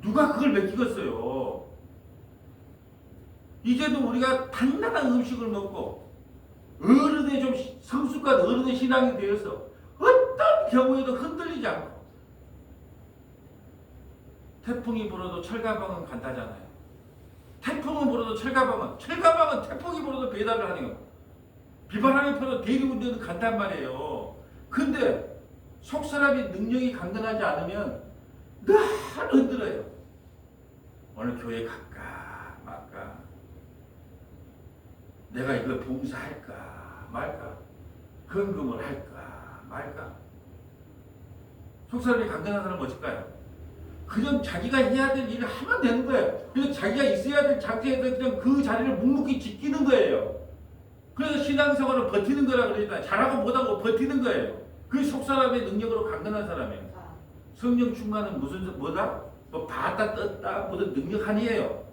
누가 그걸 맡기겠어요? 이제도 우리가 단단한 음식을 먹고 어른의 좀 성숙한 어른의 신앙이 되어서 어떤 경우에도 흔들리지 않고, 태풍이 불어도 철가방은 간다잖아요. 태풍은 불어도 철가방은 태풍이 불어도 배달을 하는 거. 비바람이 불어도 대리운전은 간단 말이에요. 근데 속사람이 능력이 강건하지 않으면 늘 흔들어요. 오늘 교회 갈까 말까, 내가 이거 봉사할까 말까, 헌금을 할까 말까. 속사람이 강건한 사람은 어떨까요? 그냥 자기가 해야 될 일을 하면 되는 거예요. 그냥 자기가 있어야 될 자리에서 그냥 그 자리를 묵묵히 지키는 거예요. 그래서 신앙생활을 버티는 거라 그러잖아요. 잘하고 못하고 버티는 거예요. 그게 속사람의 능력으로 강건한 사람이에요. 성령 충만은 무슨 뭐다? 뭐 봤다 떴다 무슨 능력 아니에요.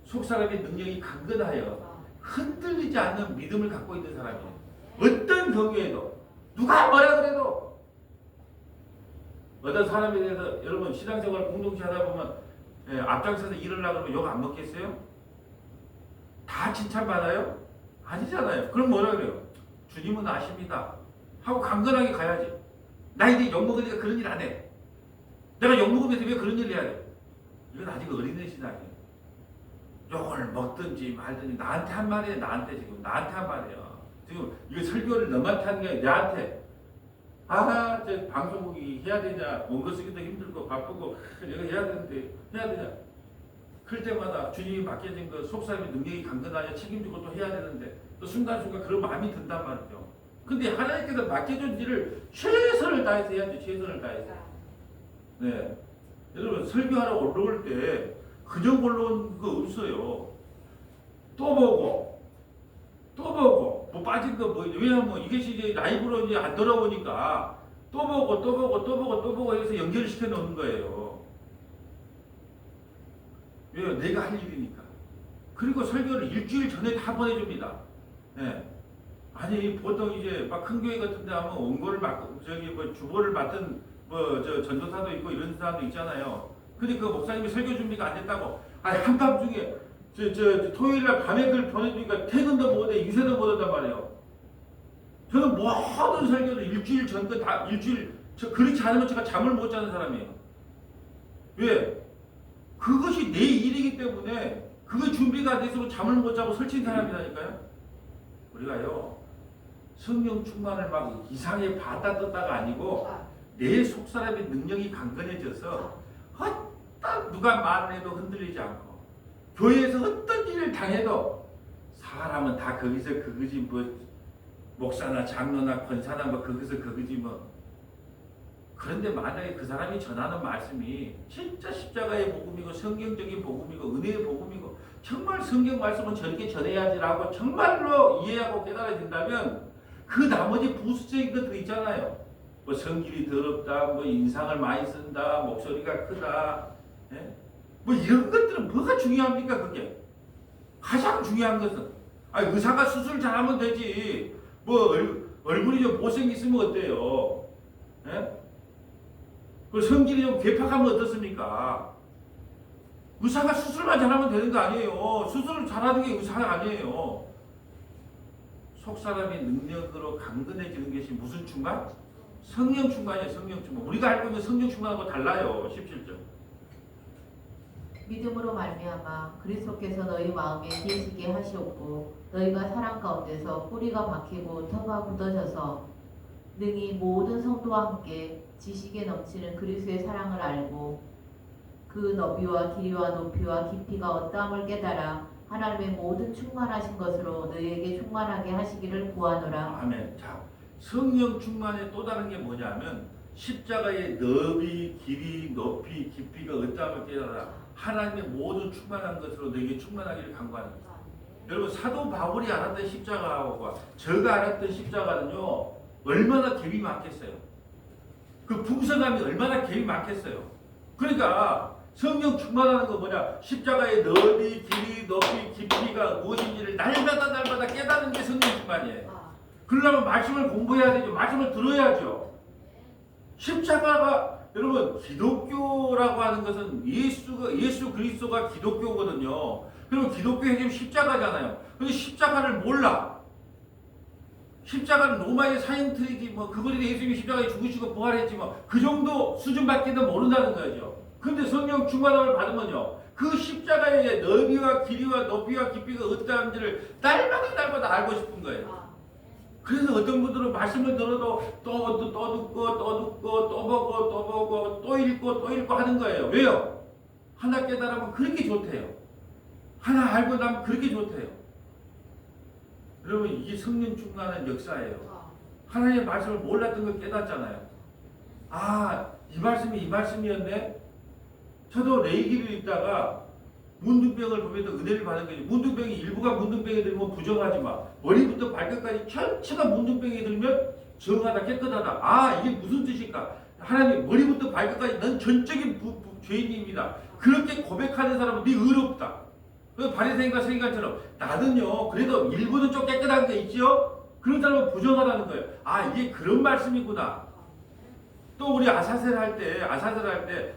속사람의 능력이 강건하여 흔들리지 않는 믿음을 갖고 있는 사람이에요. 어떤 경우에도 누가 뭐라 그래도, 어떤 사람에 대해서 여러분 신앙생활 공동체 하다 보면 앞장서서 일어나고 그러면 욕 안 먹겠어요? 다 칭찬받아요? 아니잖아요. 그럼 뭐라 그래요? 주님은 아십니다 하고 강건하게 가야지. 나 이제 욕 먹으니까 그런 일 안 해. 내가 욕 먹으면서 왜 그런 일을 해야 돼? 이건 아직 어린애 신앙이에요. 욕을 먹든지 말든지 나한테 한 말이에요. 나한테 한 말이에요. 지금 이거 설교를 너한테 하는 게 아니라 나한테. 저 방송국이 해야 되냐, 원고 쓰기도 힘들고 바쁘고 내가 해야 되는데 해야 되냐. 그럴 때마다 주님이 맡겨진 그 속사람의 능력이 강건하여 책임지고 또 해야 되는데 또 순간순간 그런 마음이 든단 말이죠. 근데 하나님께서 맡겨준 일을 최선을 다해서 해야죠. 최선을 다해서. 네, 여러분 설교하러 올라올 때 그냥 올라온 거 없어요. 또 보고 뭐 빠진 거 뭐 왜냐면 이것이 이제 라이브로 이제 안 돌아오니까 또 보고 해서 연결을 시켜 놓는 거예요. 왜요? 내가 할 일이니까. 그리고 설교를 일주일 전에 다 보내줍니다. 네. 아니 보통 이제 막 큰 교회 같은데 하면 원고를 맡고 주보를 맡은 전도사도 있고 이런 사람도 있잖아요. 근데 그 목사님이 설교 준비가 안 됐다고 한밤중에 토요일날 밤에 그걸 보내주니까 퇴근도 못해 인쇄도 못한단 말이에요. 저는 모든 설교를 일주일 전 거 다 그렇지 않으면 제가 잠을 못 자는 사람이에요. 왜? 그것이 내 일이기 때문에 그거 준비가 안 돼서 잠을 못 자고 설친 사람이라니까요. 우리가요 성령 충만을 막 이상하게 받다 떴다가 아니고 내 속사람의 능력이 강건해져서 어떤 누가 말을 해도 흔들리지 않고, 교회에서 어떤 일을 당해도 사람은 다 거기서 그거지 뭐 목사나 장로나 권사나 뭐 거기서 그거지 뭐. 그런데 만약에 그 사람이 전하는 말씀이 진짜 십자가의 복음이고 성경적인 복음이고 은혜의 복음이고 정말 성경 말씀은 저렇게 전해야지라고 정말로 이해하고 깨달아진다면 그 나머지 부수적인 것들 있잖아요. 뭐 성질이 더럽다, 뭐 인상을 많이 쓴다, 목소리가 크다, 예? 뭐 이런 것들은 뭐가 중요합니까? 그게 가장 중요한 것은 의사가 수술 잘하면 되지 뭐 얼굴이 좀 못생겼으면 어때요? 예? 그 성질이 좀 괴팍하면 어떻습니까? 의사가 수술만 잘하면 되는 거 아니에요. 수술을 잘하는 게 의사가 아니에요. 속사람의 능력으로 강건해지는 것이 무슨 충만? 성령 충만이에요. 성령 충만. 우리가 알고 있는 성령 충만하고 달라요. 17절. 믿음으로 말미암아 그리스도께서 너희 마음에 계시게 하시옵고 너희가 사랑 가운데서 뿌리가 박히고 터가 굳어져서 능히 모든 성도와 함께 지식에 넘치는 그리스도의 사랑을 알고 그 너비와 길이와 높이와 깊이가 어떠함을 깨달아 하나님의 모든 충만하신 것으로 너희에게 충만하게 하시기를 구하노라. 아멘. 자, 성령 충만의 또 다른 게 뭐냐면 십자가의 너비, 길이, 높이, 깊이가 어떠함을 깨달아 하나님의 모든 충만한 것으로 너에게 충만하기를 간구하는 거예요. 여러분 사도 바울이 알았던 십자가와 저가 알았던 십자가는요 얼마나 갭이 많겠어요. 그 풍성함이 얼마나 갭이 많겠어요. 그러니까 성령 충만하는 거 뭐냐? 십자가의 너비, 길이, 높이, 깊이가 무엇인지를 날마다 깨닫는 게 성령 충만이에요. 그러려면 말씀을 공부해야 되죠. 말씀을 들어야죠. 십자가가 여러분 기독교라고 하는 것은 예수 그리스도가 기독교거든요. 그럼 기독교의 핵심 십자가잖아요. 근데 십자가를 몰라. 십자가는 로마의 사형틀이지 뭐 그거에 예수님이 십자가에 죽으시고 부활했지 뭐 그 정도 수준밖에도 모른다는 거죠. 근데 성령 충만함을 받으면요 그 십자가의 너비와 길이와 높이와 깊이가 어떠한지를 날마다 알고 싶은 거예요. 그래서 어떤 분들은 말씀을 들어도 또 듣고 또 보고 또 읽고 하는 거예요. 왜요? 하나 깨달으면 그렇게 좋대요. 하나 알고 나면 그렇게 좋대요. 여러분 이게 성령 충만한 역사예요. 하나님의 말씀을 몰랐던 걸 깨닫잖아요. 아, 이 말씀이 이 말씀이었네. 저도 레이기를 읽다가 문둥병을 보면서 은혜를 받은 거죠. 문둥병이 일부가 문둥병이 들면 부정하지 마. 머리부터 발끝까지 전체가 문둥병이 들면 정하다 깨끗하다. 아, 이게 무슨 뜻일까? 하나님 머리부터 발끝까지 넌 전적인 죄인입니다. 그렇게 고백하는 사람은 네 의롭다. 그 바리새인과 서기관처럼 나는요 그래도 일부는 좀 깨끗한 게 있죠. 그런 사람은 부정하다는 거예요. 아, 이게 그런 말씀이구나. 또 우리 아사셀 할 때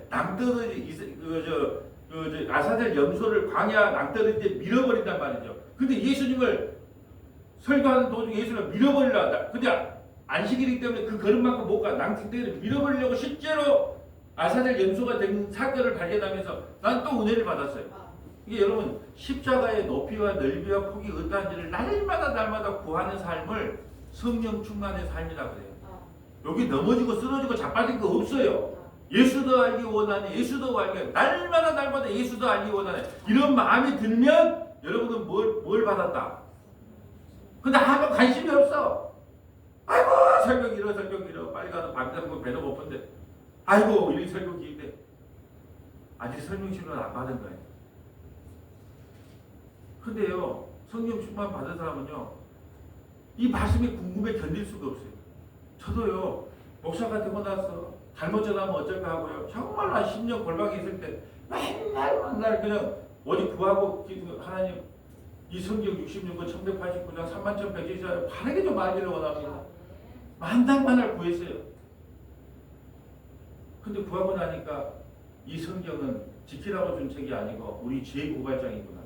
낭떠러지 아사셀 염소를 광야 낭떠러지 때 밀어버린단 말이죠. 근데 예수님을 설교하는 도중에 예수님을 밀어버리려다. 근데 안식일이기 때문에 그 걸음만큼 못 가. 낭떠러지를 밀어버리려고 실제로 아사셀 염소가 된 사건을 발견하면서 난 또 은혜를 받았어요. 이게 여러분 십자가의 높이와 넓이와 폭이 어떠한지를 날마다 구하는 삶을 성령 충만의 삶이라고 그래요. 여기 넘어지고 쓰러지고 자빠질 거 없어요. 예수도 알기 원하네. 예수도 알기 날마다 예수도 알기 원하네. 이런 마음이 들면 여러분은 뭘 받았다. 근데 아무 관심이 없어. 아이고 설교 길어 빨리 가서 밤새고 배도 고픈데 아이고 이 설교 긴데 아직 설명실은 안 받은 거예요. 근데요 성령 충만 받은 사람은요 이 말씀이 궁금해 견딜 수가 없어요. 저도요 목사가 되고 나서 잘못 전하면 어쩔까 하고요 정말 한 10년 골방에 있을 때 맨날 그냥 어디 구하고 하나님 이 성경 66권 1189장 31,124장 바르게 좀 알기를 원합니다. 만날 구했어요. 근데 구하고 나니까 이 성경은 지키라고 준 책이 아니고 우리 죄 고발장이구나.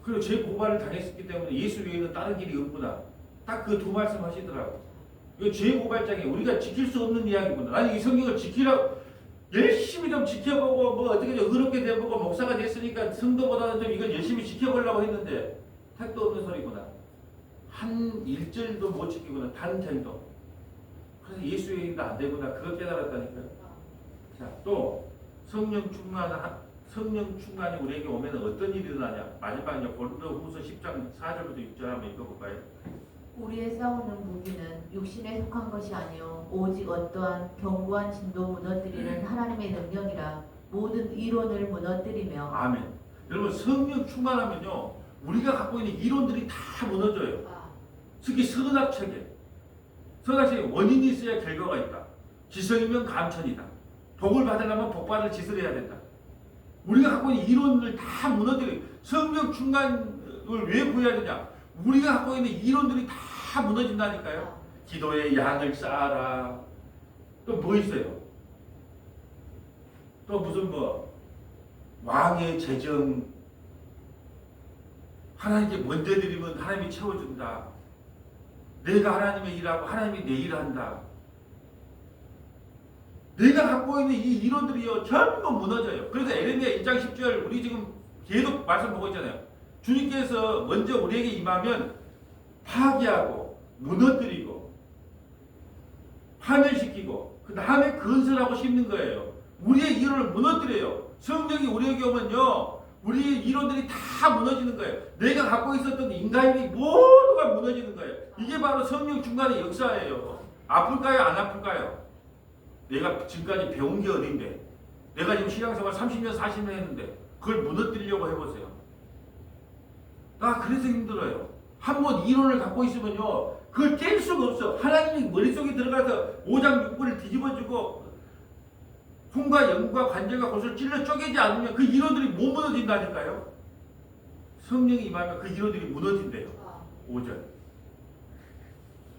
그리고 죄 고발을 당했기 때문에 예수 외에는 다른 길이 없구나. 딱 그 두 말씀 하시더라고. 이거 죄 고발장에 우리가 지킬 수 없는 이야기구나. 나는 이 성경을 지키라고 열심히 좀 지켜보고 뭐 어떻게 좀 의롭게 돼보고 목사가 됐으니까 성도보다는 좀 이걸 열심히 지켜보려고 했는데 택도 없는 소리구나. 한 1절도 못 지키구나. 단 절도. 그래서 예수 외에는 안 되구나. 그걸 깨달았다니까요. 자, 또 성령 충만이 우리에게 오면 어떤 일이 일어나냐. 마지막 이제 고린도후서 10장 4절부터 6절 한번 읽어볼까요? 우리의 싸우는 무기는 육신에 속한 것이 아니요 오직 어떠한 견고한 진도 무너뜨리는 하나님의 능력이라 모든 이론을 무너뜨리며. 아멘. 여러분 성령 충만하면요 우리가 갖고 있는 이론들이 다 무너져요. 특히 선악체계. 선악체계 원인이 있어야 결과가 있다. 지성이면 감천이다. 복을 받으려면 복받을 짓을 해야 된다. 우리가 갖고 있는 이론을 다 무너뜨려요. 성령 충만을 왜 구해야 되냐? 우리가 갖고 있는 이론들이 다 무너진다니까요. 기도의 양을 쌓아라. 또 뭐 있어요? 또 무슨 뭐 왕의 재정 하나님께 먼저 드리면 하나님이 채워준다. 내가 하나님의 일하고 하나님이 내 일한다. 내가 갖고 있는 이 이론들이요 전부 무너져요. 그래서 에레미야 1장 10절 우리 지금 계속 말씀 보고 있잖아요. 주님께서 먼저 우리에게 임하면 파괴하고 무너뜨리고 파멸시키고 그 다음에 건설하고 심는 거예요. 우리의 이론을 무너뜨려요. 성령이 우리에게 오면요, 우리의 이론들이 다 무너지는 거예요. 내가 갖고 있었던 인간이 모두가 무너지는 거예요. 이게 바로 성령 충만의 역사예요. 아플까요? 안 아플까요? 내가 지금까지 배운 게 어딘데? 내가 지금 신앙생활 30년, 40년 했는데 그걸 무너뜨리려고 해보세요. 나 그래서 힘들어요. 한번 이론을 갖고 있으면요, 그걸 깰 수가 없어. 하나님이 머릿속에 들어가서 오장육부를 뒤집어주고 손과 영과 관절과 곳을 찔러 쪼개지 않으면 그 이론들이 못 무너진다니까요. 성령이 임하면 그 이론들이 무너진대요. 5절.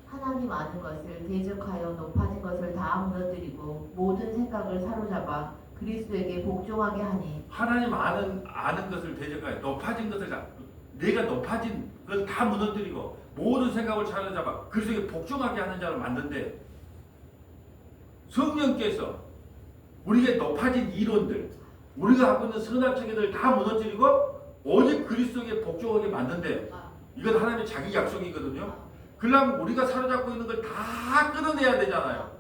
하나님 아는 것을 대적하여 높아진 것을 다 무너뜨리고 모든 생각을 사로잡아 그리스도에게 복종하게 하니. 하나님 아는 것을 대적하여 높아진 것을 내가 높아진 걸 다 무너뜨리고 모든 생각을 사로잡아 그리스도에게 복종하게 하는 자를 만든대. 성령께서 우리가 높아진 이론들, 우리가 갖고 있는 선악 체계들 다 무너뜨리고 오직 그리스도에게 복종하게 만든대요. 이건 하나님의 자기 약속이거든요. 그러려면 우리가 사로잡고 있는 걸 다 끌어내야 되잖아요.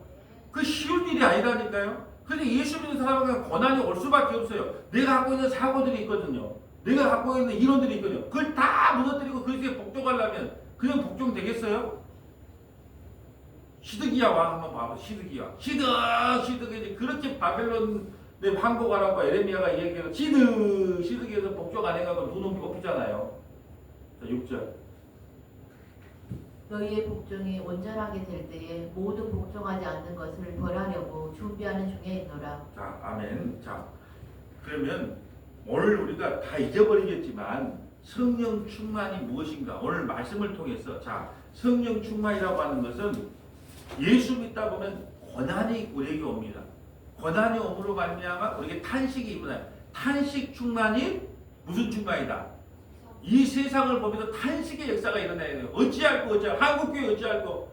그 쉬운 일이 아니라니까요. 근데 예수 믿는 사람은 고난이 올 수밖에 없어요. 내가 갖고 있는 사고들이 있거든요. 내가 갖고 있는 이론들이 있거든요. 그걸 다 무너뜨리고 그리스도에 복종하려면 그냥 복종되겠어요? 시드기야 왕 한번 봐봐. 시드기야. 시드기 그렇게 바벨론에 항복하라고 에레미야가 얘기해서 시드기에서 복종 안 해가고 두놈 뽑히잖아요. 자, 6절. 너희의 복종이 온전하게 될 때에 모두 복종하지 않는 것을 벌하려고 준비하는 중에 있노라. 자, 아멘. 자, 그러면 오늘 우리가 다 잊어버리겠지만 성령 충만이 무엇인가? 오늘 말씀을 통해서 자, 성령 충만이라고 하는 것은 예수 믿다 보면 고난이 우리에게 옵니다. 고난이 오므로 말미암아 우리에게 탄식이 일어나요. 탄식 충만이 무슨 충만이다? 이 세상을 보면서 탄식의 역사가 일어나야 돼요. 어찌할꼬 한국교회 어찌할꼬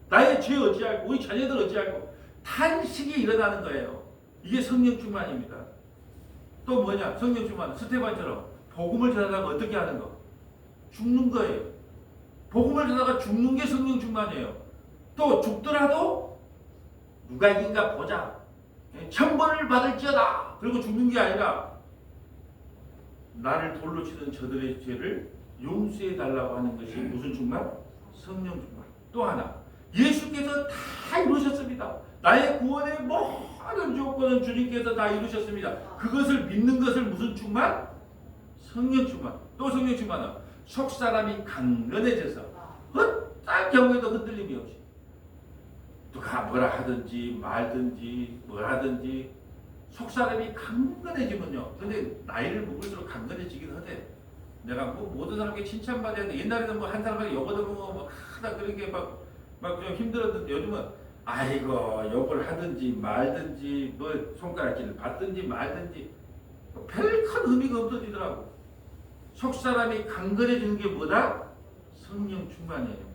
나의 죄 어찌할꼬 우리 자녀들 어찌할꼬 탄식이 일어나는 거예요. 이게 성령 충만입니다. 또 뭐냐? 성령 충만 스테반처럼 복음을 전하다가 어떻게 하는 거? 죽는 거예요. 복음을 전하다가 죽는 게 성령 충만이에요. 또 죽더라도 누가 이긴가 보자. 천벌을 받을지어다. 그리고 죽는 게 아니라 나를 돌로 치는 저들의 죄를 용서해 달라고 하는 것이 무슨 충만? 성령 충만. 또 하나 예수께서 다 이루셨습니다. 나의 구원의 모든 조건은 주님께서 다 이루셨습니다. 그것을 믿는 것을 무슨 충만? 성령 충만. 또 성령 충만은 속 사람이 강건해져서 어떤 경우에도 흔들림이 없이 누가 뭐라 하든지 말든지 뭐라든지 속 사람이 강건해지면요. 근데 나이를 먹을수록 강건해지긴 하대. 내가 뭐 모든 사람에게 칭찬받아야 돼. 옛날에는 뭐 한 사람에게 욕 얻어보면 뭐 하다 그렇게 막 좀 힘들었는데 요즘은 아이고 욕을 하든지 말든지 뭐 손가락질을 받든지 말든지 별 큰 의미가 없어지더라고. 속 사람이 강건해지는 게 뭐다? 성령 충만이에요.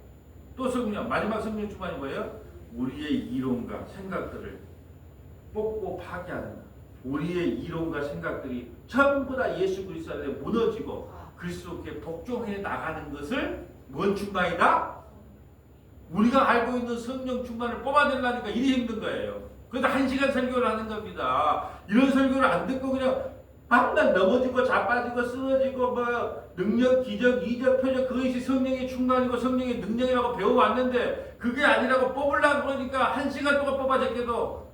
또 성령 마지막 성령 충만이 뭐예요? 우리의 이론과 생각들을 뽑고 파괴하는 것. 우리의 이론과 생각들이 전부 다 예수 그리스도 안에 무너지고 그리스도께 복종해 나가는 것을 뭔 충만이다? 우리가 알고 있는 성령 충만을 뽑아내려니까 일이 힘든 거예요. 그래서 1시간 설교를 하는 겁니다. 이런 설교를 안 듣고 그냥 맨날 넘어지고 자빠지고 쓰러지고 뭐 능력, 기적, 이적, 표적 그것이 성령의 충만이고 성령의 능력이라고 배워왔는데 그게 아니라고 뽑으려고 그러니까 1시간 동안 뽑아제껴도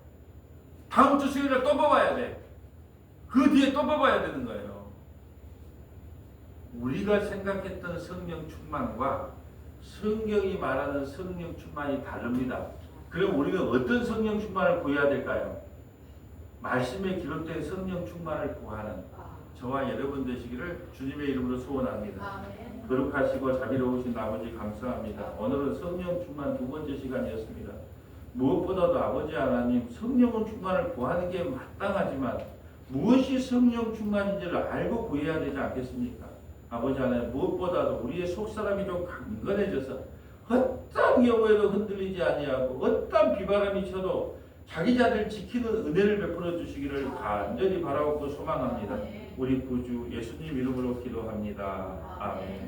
다음 주 수요일에 또 뽑아야 돼. 그 뒤에 또 뽑아야 되는 거예요. 우리가 생각했던 성령 충만과 성경이 말하는 성령 충만이 다릅니다. 그럼 우리가 어떤 성령 충만을 구해야 될까요? 말씀에 기록된 성령 충만을 구하는 저와 여러분 되시기를 주님의 이름으로 소원합니다. 거룩하시고 자비로우신 아버지 감사합니다. 오늘은 성령 충만 두 번째 시간이었습니다. 무엇보다도 아버지 하나님 성령 충만을 구하는 게 마땅하지만 무엇이 성령 충만인지를 알고 구해야 되지 않겠습니까? 아버지 하나님 무엇보다도 우리의 속사람이 좀 강건해져서 어떤 경우에도 흔들리지 아니하고 어떤 비바람이 쳐도 자기 자들 지키는 은혜를 베풀어 주시기를 간절히 바라고 소망합니다. 우리 구주 예수님 이름으로 기도합니다. 아멘.